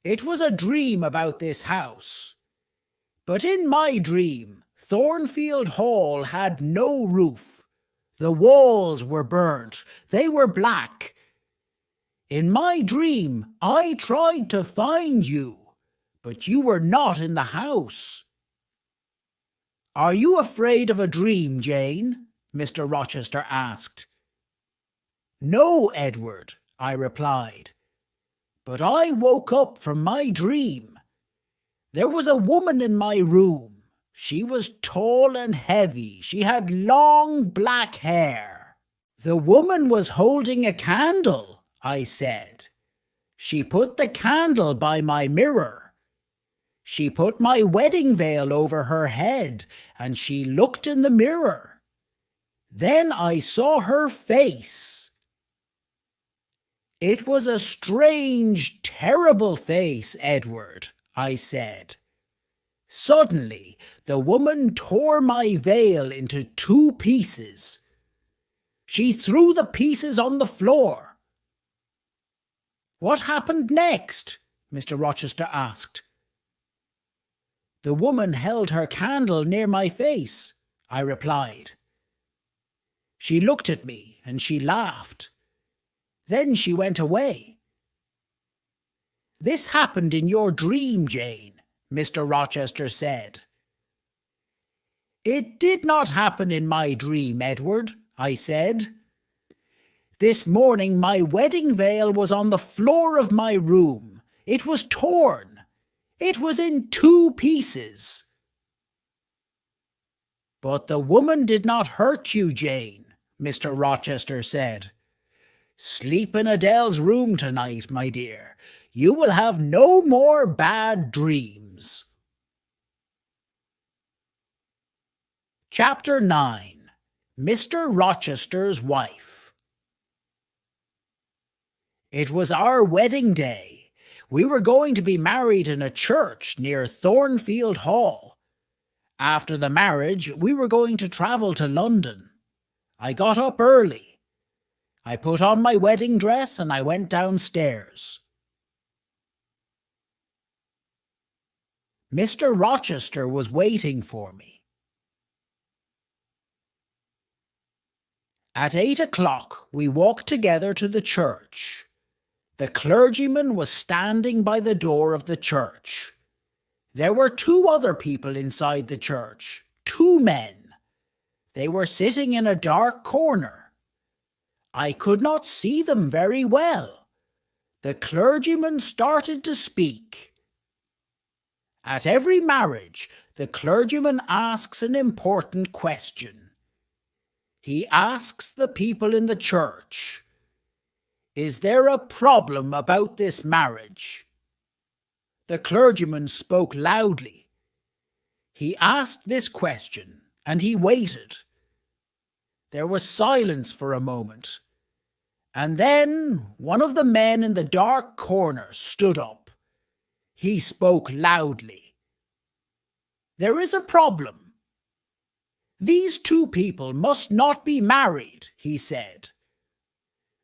"It was a dream about this house. But in my dream, Thornfield Hall had no roof. The walls were burnt. They were black. In my dream, I tried to find you, but you were not in the house." "Are you afraid of a dream, Jane?" Mr. Rochester asked. "No, Edward," I replied. "But I woke up from my dream. There was a woman in my room. She was tall and heavy. She had long black hair. The woman was holding a candle, I said. She put the candle by my mirror. She put my wedding veil over her head, and she looked in the mirror. Then I saw her face. It was a strange, terrible face, Edward, I said. Suddenly, the woman tore my veil into 2 pieces. She threw the pieces on the floor. What happened next? Mr. Rochester asked. The woman held her candle near my face, I replied. She looked at me and she laughed. Then she went away. This happened in your dream, Jane, Mr. Rochester said. It did not happen in my dream, Edward, I said. This morning my wedding veil was on the floor of my room. It was torn. It was in 2 pieces. But the woman did not hurt you, Jane, Mr. Rochester said. Sleep in Adele's room tonight, my dear. You will have no more bad dreams. Chapter 9. Mr. Rochester's Wife. It was our wedding day. We were going to be married in a church near Thornfield Hall. After the marriage, we were going to travel to London. I got up early. I put on my wedding dress and I went downstairs. Mr. Rochester was waiting for me. At 8 o'clock, we walked together to the church. The clergyman was standing by the door of the church. There were 2 other people inside the church, 2 men. They were sitting in a dark corner. I could not see them very well. The clergyman started to speak. At every marriage, the clergyman asks an important question. He asks the people in the church, "Is there a problem about this marriage?" The clergyman spoke loudly. He asked this question, and he waited. There was silence for a moment. And then one of the men in the dark corner stood up. He spoke loudly. "There is a problem. These 2 people must not be married," he said.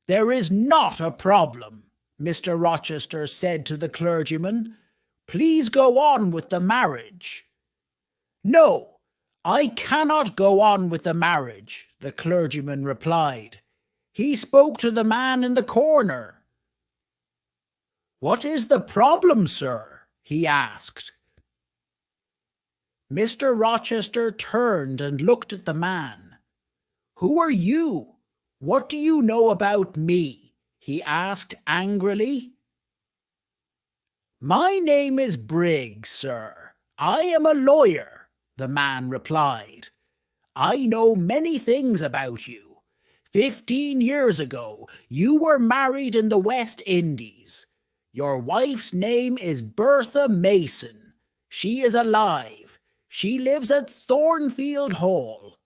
"There is not a problem," Mr. Rochester said to the clergyman. "Please go on with the marriage." "No, I cannot go on with the marriage," the clergyman replied. He spoke to the man in the corner. "What is the problem, sir?" he asked. Mr. Rochester turned and looked at the man. "Who are you? What do you know about me?" he asked angrily. "My name is Briggs, sir. I am a lawyer," the man replied. "I know many things about you. 15 years ago, you were married in the West Indies. Your wife's name is Bertha Mason. She is alive. She lives at Thornfield Hall."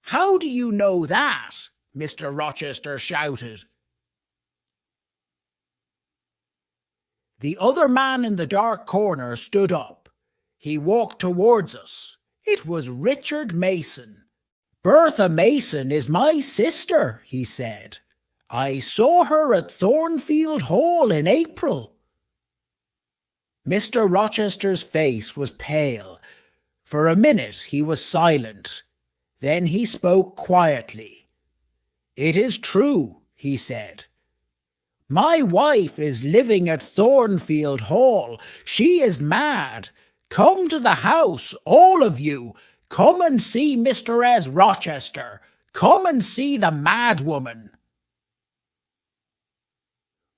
"How do you know that?" Mr. Rochester shouted. The other man in the dark corner stood up. He walked towards us. It was Richard Mason. "Bertha Mason is my sister," he said. "I saw her at Thornfield Hall in April." Mr. Rochester's face was pale. For a minute he was silent. Then he spoke quietly. "It is true," he said. "My wife is living at Thornfield Hall. She is mad. Come to the house, all of you. Come and see Mr. S. Rochester. Come and see the mad woman."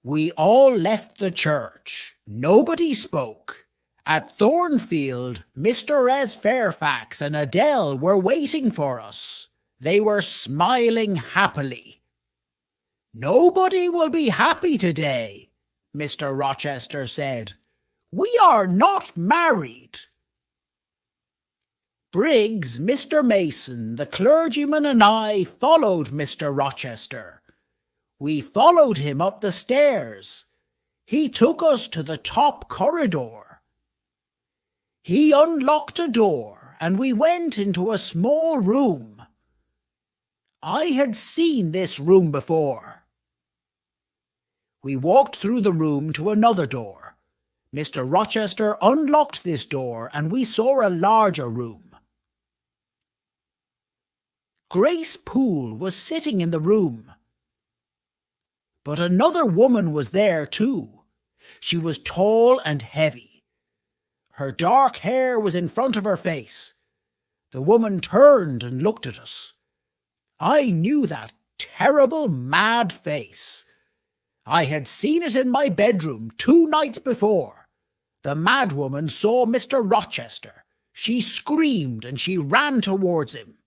We all left the church. Nobody spoke. At Thornfield, Mr. S. Fairfax and Adele were waiting for us. They were smiling happily. "Nobody will be happy today," Mr. Rochester said. "We are not married." Briggs, Mr. Mason, the clergyman, and I followed Mr. Rochester. We followed him up the stairs. He took us to the top corridor. He unlocked a door, and we went into a small room. I had seen this room before. We walked through the room to another door. Mr. Rochester unlocked this door, and we saw a larger room. Grace Poole was sitting in the room. But another woman was there too. She was tall and heavy. Her dark hair was in front of her face. The woman turned and looked at us. I knew that terrible, mad face. I had seen it in my bedroom 2 nights before. The mad woman saw Mr. Rochester. She screamed and she ran towards him.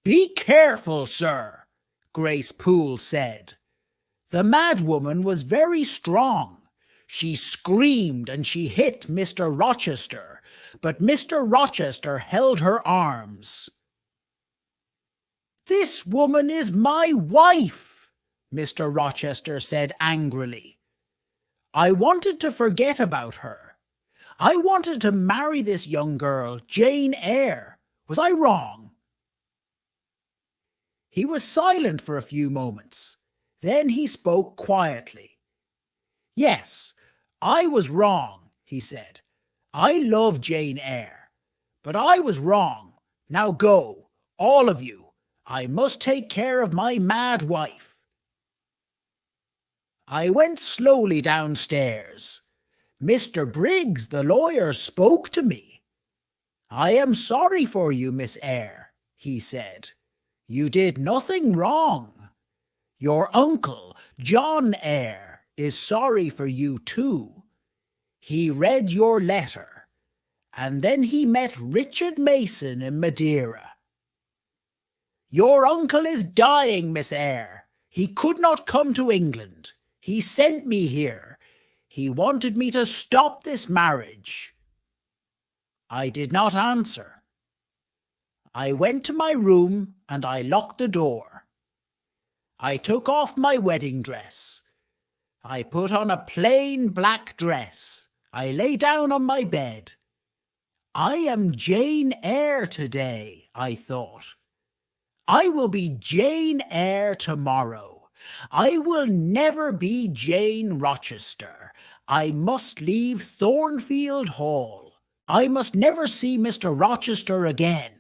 "Be careful, sir," Grace Poole said. The mad woman was very strong. She screamed and she hit Mr. Rochester, but Mr. Rochester held her arms. "This woman is my wife," Mr. Rochester said angrily. "I wanted to forget about her. I wanted to marry this young girl, Jane Eyre. Was I wrong?" He was silent for a few moments. Then he spoke quietly. "Yes, I was wrong," he said. "I love Jane Eyre. But I was wrong. Now go, all of you. I must take care of my mad wife." I went slowly downstairs. Mr. Briggs, the lawyer, spoke to me. "I am sorry for you, Miss Eyre," he said. "You did nothing wrong. Your uncle, John Eyre, is sorry for you too. He read your letter, and then he met Richard Mason in Madeira. Your uncle is dying, Miss Eyre. He could not come to England. He sent me here. He wanted me to stop this marriage." I did not answer. I went to my room and I locked the door. I took off my wedding dress. I put on a plain black dress. I lay down on my bed. I am Jane Eyre today, I thought. I will be Jane Eyre tomorrow. I will never be Jane Rochester. I must leave Thornfield Hall. I must never see Mr. Rochester again.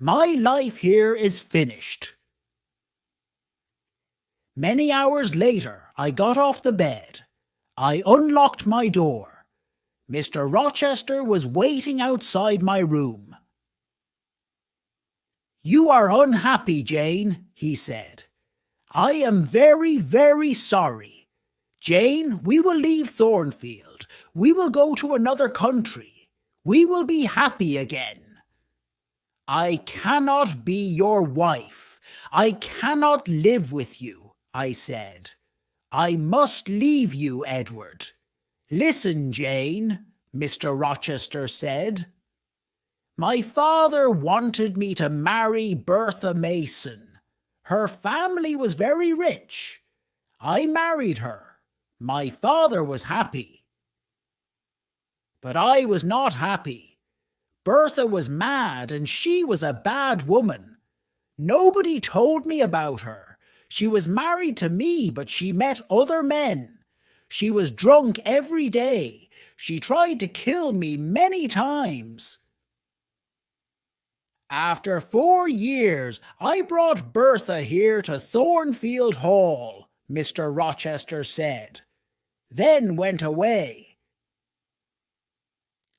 My life here is finished. Many hours later, I got off the bed. I unlocked my door. Mr. Rochester was waiting outside my room. "You are unhappy, Jane," he said. "I am very, very sorry. Jane, we will leave Thornfield. We will go to another country. We will be happy again." "I cannot be your wife. I cannot live with you," I said. "I must leave you, Edward." "Listen, Jane," Mr. Rochester said. "My father wanted me to marry Bertha Mason. Her family was very rich. I married her. My father was happy. But I was not happy. Bertha was mad, and she was a bad woman. Nobody told me about her. She was married to me, but she met other men. She was drunk every day. She tried to kill me many times. After 4 years, I brought Bertha here to Thornfield Hall," Mr. Rochester said, then went away.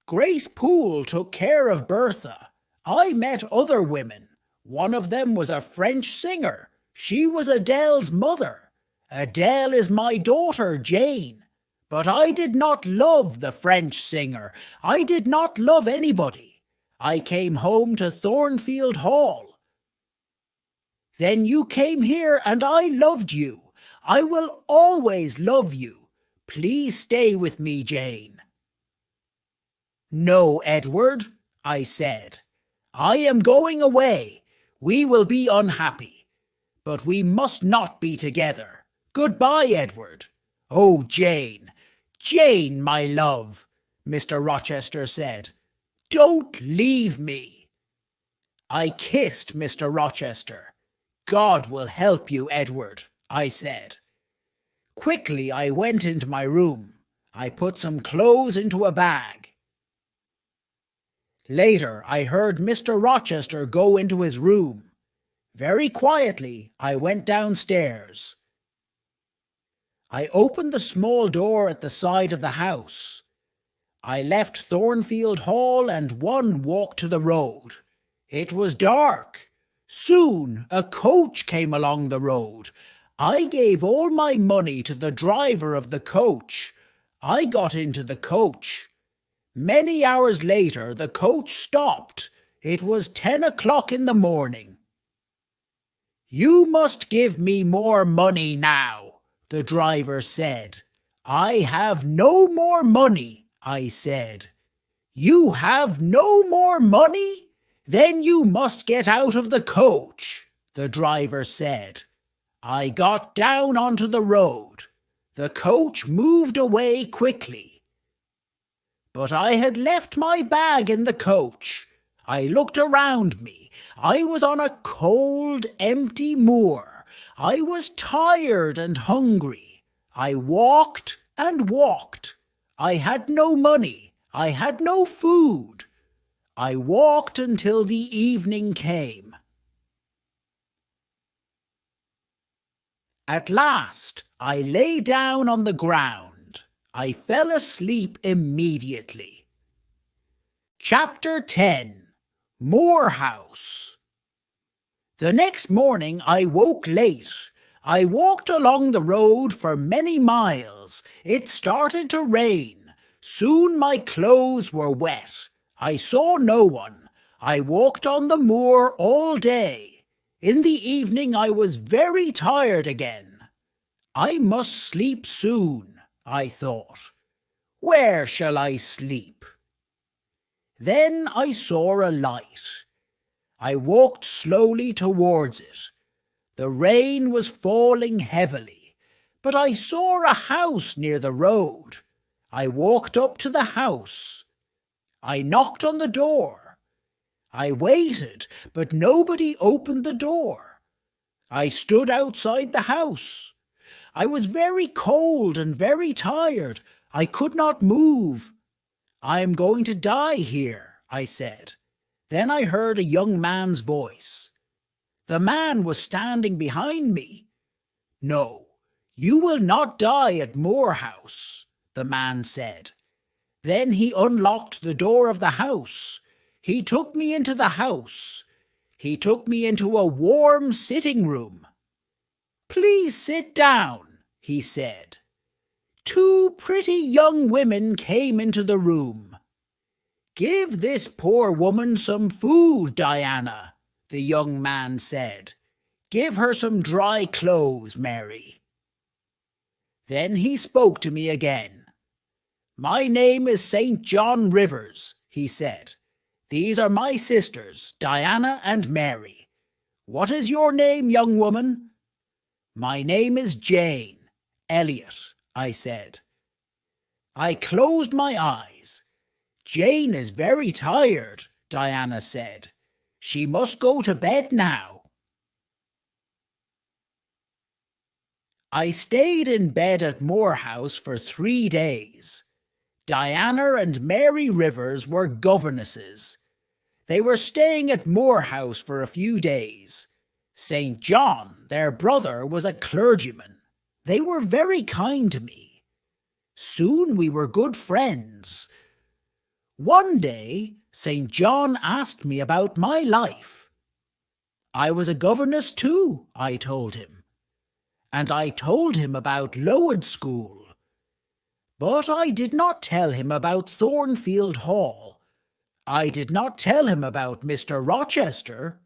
Grace Poole took care of Bertha. I met other women. One of them was a French singer. She was Adele's mother. Adele is my daughter, Jane. But I did not love the French singer. I did not love anybody. I came home to Thornfield Hall. Then you came here and I loved you. I will always love you. Please stay with me, Jane. No, Edward, I said. I am going away. We will be unhappy. But we must not be together. Goodbye, Edward. Oh, Jane, Jane, my love, Mr. Rochester said. Don't leave me. I kissed Mr. Rochester. God will help you, Edward, I said. Quickly I went into my room. I put some clothes into a bag. Later I heard Mr. Rochester go into his room. Very quietly I went downstairs. I opened the small door at the side of the house. I left Thornfield Hall and one walked to the road. It was dark. Soon a coach came along the road. I gave all my money to the driver of the coach. I got into the coach. Many hours later the coach stopped. It was 10 o'clock in the morning. You must give me more money now, the driver said. I have no more money, I said. You have no more money? Then you must get out of the coach, the driver said. I got down onto the road. The coach moved away quickly. But I had left my bag in the coach. I looked around me. I was on a cold, empty moor. I was tired and hungry. I walked and walked. I had no money. I had no food. I walked until the evening came. At last, I lay down on the ground. I fell asleep immediately. Chapter 10. Moorhouse. The next morning I woke late. I walked along the road for many miles. It started to rain. Soon my clothes were wet. I saw no one. I walked on the moor all day. In the evening I was very tired again. I must sleep soon, I thought. Where shall I sleep? Then I saw a light. I walked slowly towards it. The rain was falling heavily, but I saw a house near the road. I walked up to the house. I knocked on the door. I waited, but nobody opened the door. I stood outside the house. I was very cold and very tired. I could not move. I am going to die here, I said. Then I heard a young man's voice. The man was standing behind me. No, you will not die at Moorhouse, the man said. Then he unlocked the door of the house. He took me into the house. He took me into a warm sitting room. Please sit down, he said. Two pretty young women came into the room. Give this poor woman some food, Diana, the young man said. Give her some dry clothes, Mary. Then he spoke to me again. My name is St. John Rivers, he said. These are my sisters, Diana and Mary. What is your name, young woman? My name is Jane Elliot, I said. I closed my eyes. Jane is very tired, Diana said. She must go to bed now. I stayed in bed at Moorhouse for 3 days. Diana and Mary Rivers were governesses. They were staying at Moorhouse for a few days. St. John, their brother, was a clergyman. They were very kind to me. Soon we were good friends. One day, St. John asked me about my life. I was a governess too, I told him. And I told him about Lowood School. But I did not tell him about Thornfield Hall. I did not tell him about Mr. Rochester.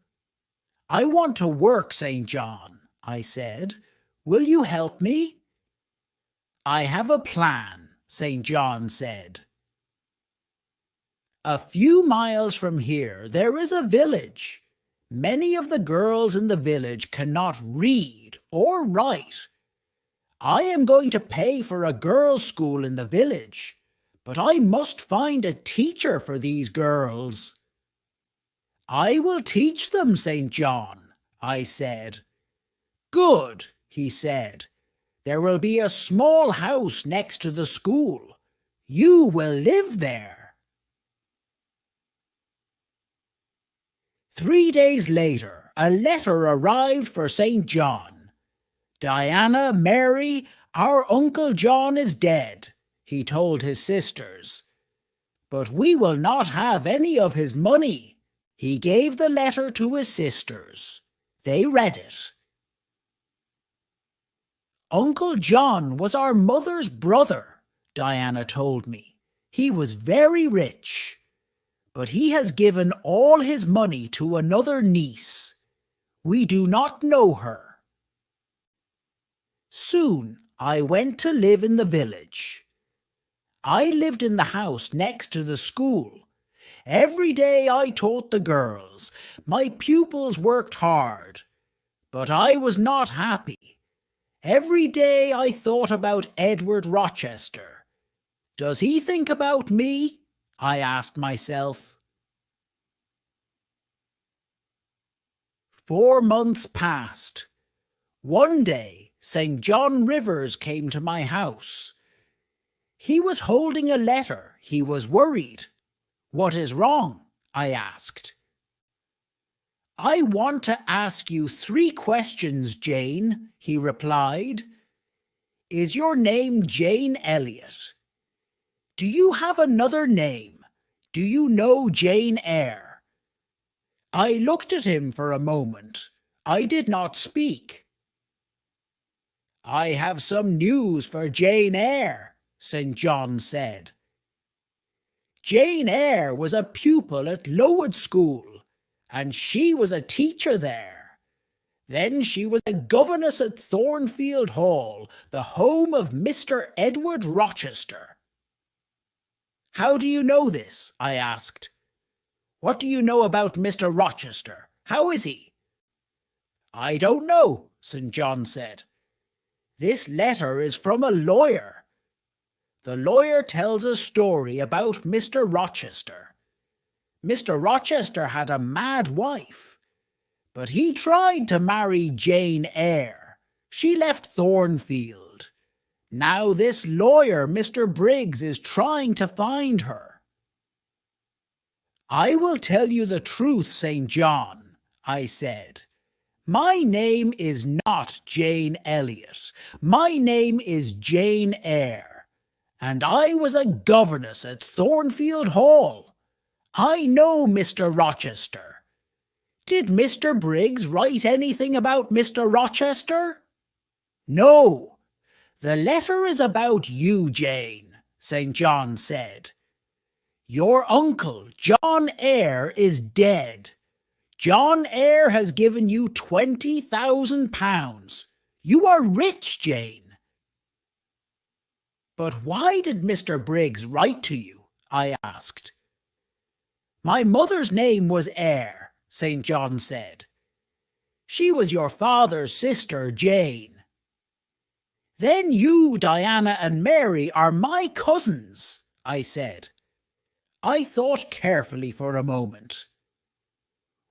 I want to work, St. John, I said. Will you help me? I have a plan, St. John said. A few miles from here there is a village. Many of the girls in the village cannot read or write. I am going to pay for a girls' school in the village, but I must find a teacher for these girls. I will teach them, St. John, I said. Good, he said. There will be a small house next to the school. You will live there. 3 days later, a letter arrived for St. John. Diana, Mary, our Uncle John is dead, he told his sisters. But we will not have any of his money. He gave the letter to his sisters. They read it. Uncle John was our mother's brother, Diana told me. He was very rich. But he has given all his money to another niece. We do not know her. Soon I went to live in the village. I lived in the house next to the school. Every day I taught the girls. My pupils worked hard. But I was not happy. Every day I thought about Edward Rochester. Does he think about me? I asked myself. 4 months passed. One day, St. John Rivers came to my house. He was holding a letter. He was worried. What is wrong? I asked. I want to ask you 3 questions, Jane, he replied. Is your name Jane Elliot? Do you have another name? Do you know Jane Eyre? I looked at him for a moment. I did not speak. I have some news for Jane Eyre, St. John said. Jane Eyre was a pupil at Lowood School, and she was a teacher there. Then she was a governess at Thornfield Hall, the home of Mr. Edward Rochester. How do you know this? I asked. What do you know about Mr. Rochester? How is he? I don't know, St. John said. This letter is from a lawyer. The lawyer tells a story about Mr. Rochester. Mr. Rochester had a mad wife, but he tried to marry Jane Eyre. She left Thornfield. Now this lawyer, Mr. Briggs, is trying to find her. I will tell you the truth, St. John, I said. My name is not Jane Elliot. My name is Jane Eyre, and I was a governess at Thornfield Hall. I know Mr. Rochester. Did Mr. Briggs write anything about Mr. Rochester? No. The letter is about you, Jane, St. John said. Your uncle, John Eyre, is dead. John Eyre has given you £20,000. You are rich, Jane. But why did Mr. Briggs write to you? I asked. My mother's name was Eyre, St. John said. She was your father's sister, Jane. Then you, Diana, and Mary are my cousins, I said. I thought carefully for a moment.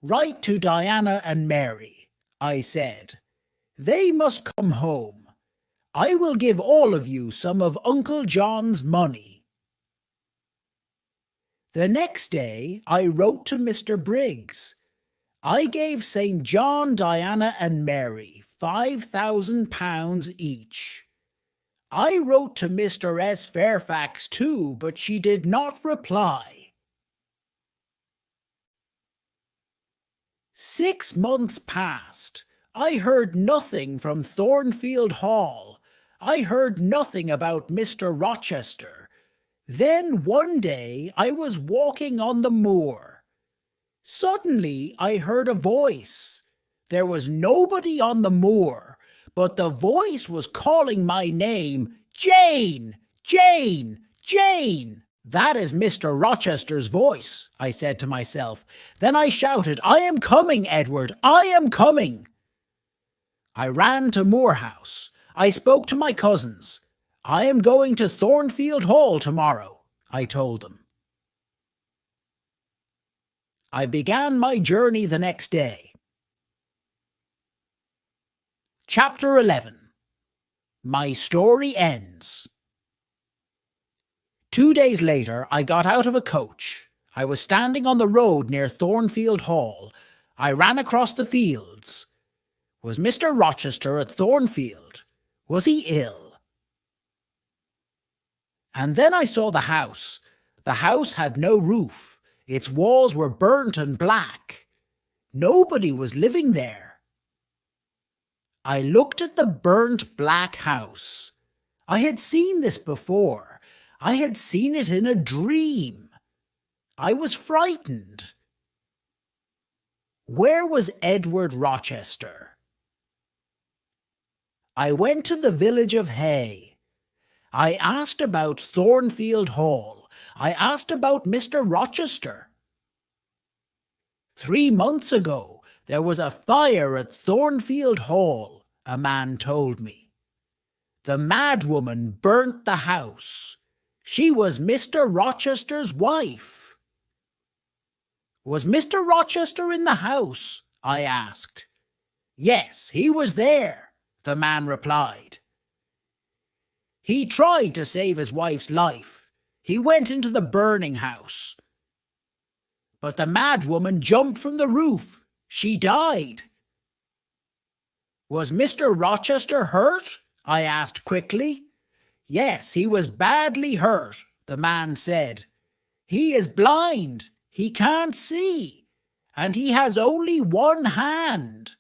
Write to Diana and Mary, I said. They must come home. I will give all of you some of Uncle John's money. The next day I wrote to Mr. Briggs. I gave St. John, Diana and Mary £5,000 each. I wrote to Mr. S. Fairfax too, but she did not reply. 6 months passed. I heard nothing from Thornfield Hall. I heard nothing about Mr. Rochester. Then one day I was walking on the moor. Suddenly I heard a voice. There was nobody on the moor, but the voice was calling my name, Jane, Jane, Jane. That is Mr. Rochester's voice, I said to myself. Then I shouted, I am coming, Edward, I am coming. I ran to Moor House. I spoke to my cousins. I am going to Thornfield Hall tomorrow, I told them. I began my journey the next day. Chapter 11. My story ends. 2 days later, I got out of a coach. I was standing on the road near Thornfield Hall. I ran across the fields. Was Mr. Rochester at Thornfield? Was he ill? And then I saw the house. The house had no roof. Its walls were burnt and black. Nobody was living there. I looked at the burnt black house. I had seen this before. I had seen it in a dream. I was frightened. Where was Edward Rochester? I went to the village of Hay. I asked about Thornfield Hall. I asked about Mr. Rochester. 3 months ago, there was a fire at Thornfield Hall, a man told me. The madwoman burnt the house. She was Mr. Rochester's wife. Was Mr. Rochester in the house? I asked. Yes, he was there, the man replied. He tried to save his wife's life. He went into the burning house. But the madwoman jumped from the roof. She died. Was Mr. Rochester hurt? I asked quickly. Yes, he was badly hurt, the man said. He is blind. He can't see. And he has only one hand.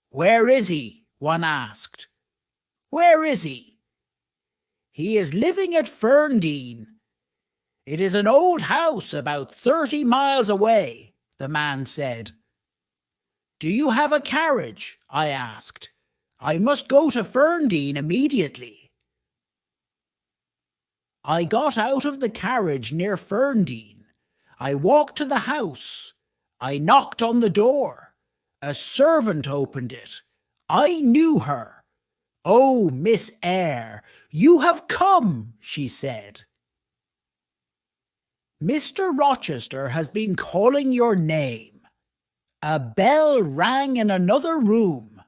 Where is he? One asked. Where is he? He is living at Ferndean. It is an old house about 30 miles away, the man said. Do you have a carriage? I asked. I must go to Ferndean immediately. I got out of the carriage near Ferndean. I walked to the house. I knocked on the door. A servant opened it. I knew her. Oh, Miss Eyre, you have come, she said. Mr. Rochester has been calling your name. A bell rang in another room.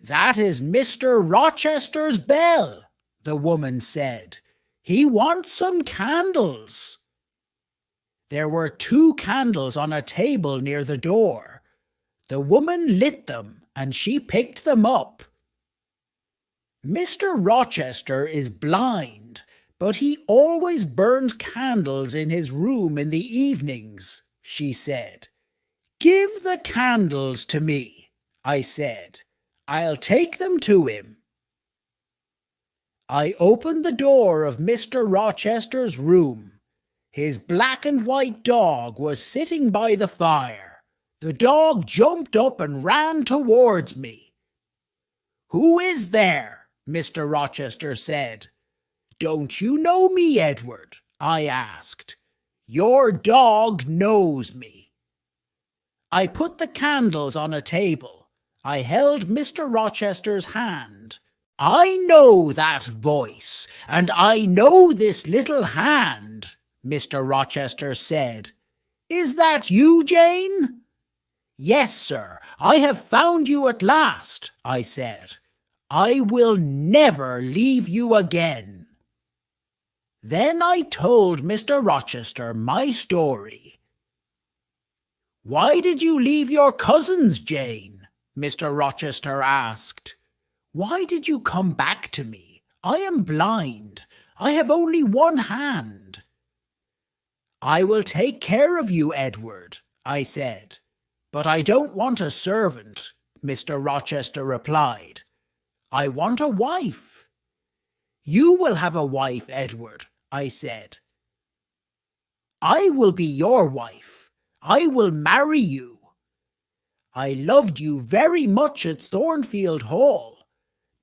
That is Mr. Rochester's bell, the woman said. He wants some candles. There were 2 candles on a table near the door. The woman lit them and she picked them up. Mr. Rochester is blind, but he always burns candles in his room in the evenings, she said. Give the candles to me, I said. I'll take them to him. I opened the door of Mr. Rochester's room. His black and white dog was sitting by the fire. The dog jumped up and ran towards me. Who is there? Mr. Rochester said. Don't you know me, Edward? I asked. Your dog knows me. I put the candles on a table. I held Mr. Rochester's hand. I know that voice, and I know this little hand, Mr. Rochester said. Is that you, Jane? Yes, sir, I have found you at last, I said. I will never leave you again. Then I told Mr. Rochester my story. Why did you leave your cousins, Jane? Mr. Rochester asked. Why did you come back to me? I am blind. I have only one hand. I will take care of you, Edward, I said. But I don't want a servant, Mr. Rochester replied. I want a wife. You will have a wife, Edward, I said. I will be your wife. I will marry you. I loved you very much at Thornfield Hall.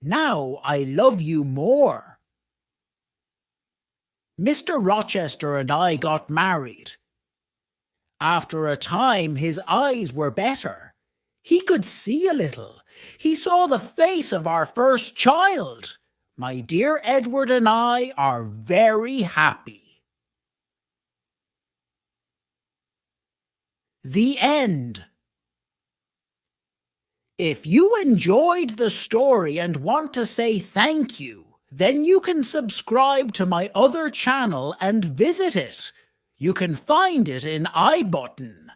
Now I love you more. Mr. Rochester and I got married. After a time his eyes were better. He could see a little. He saw the face of our first child. My dear Edward and I are very happy. The end. If you enjoyed the story and want to say thank you, then you can subscribe to my other channel and visit it. You can find it in I button.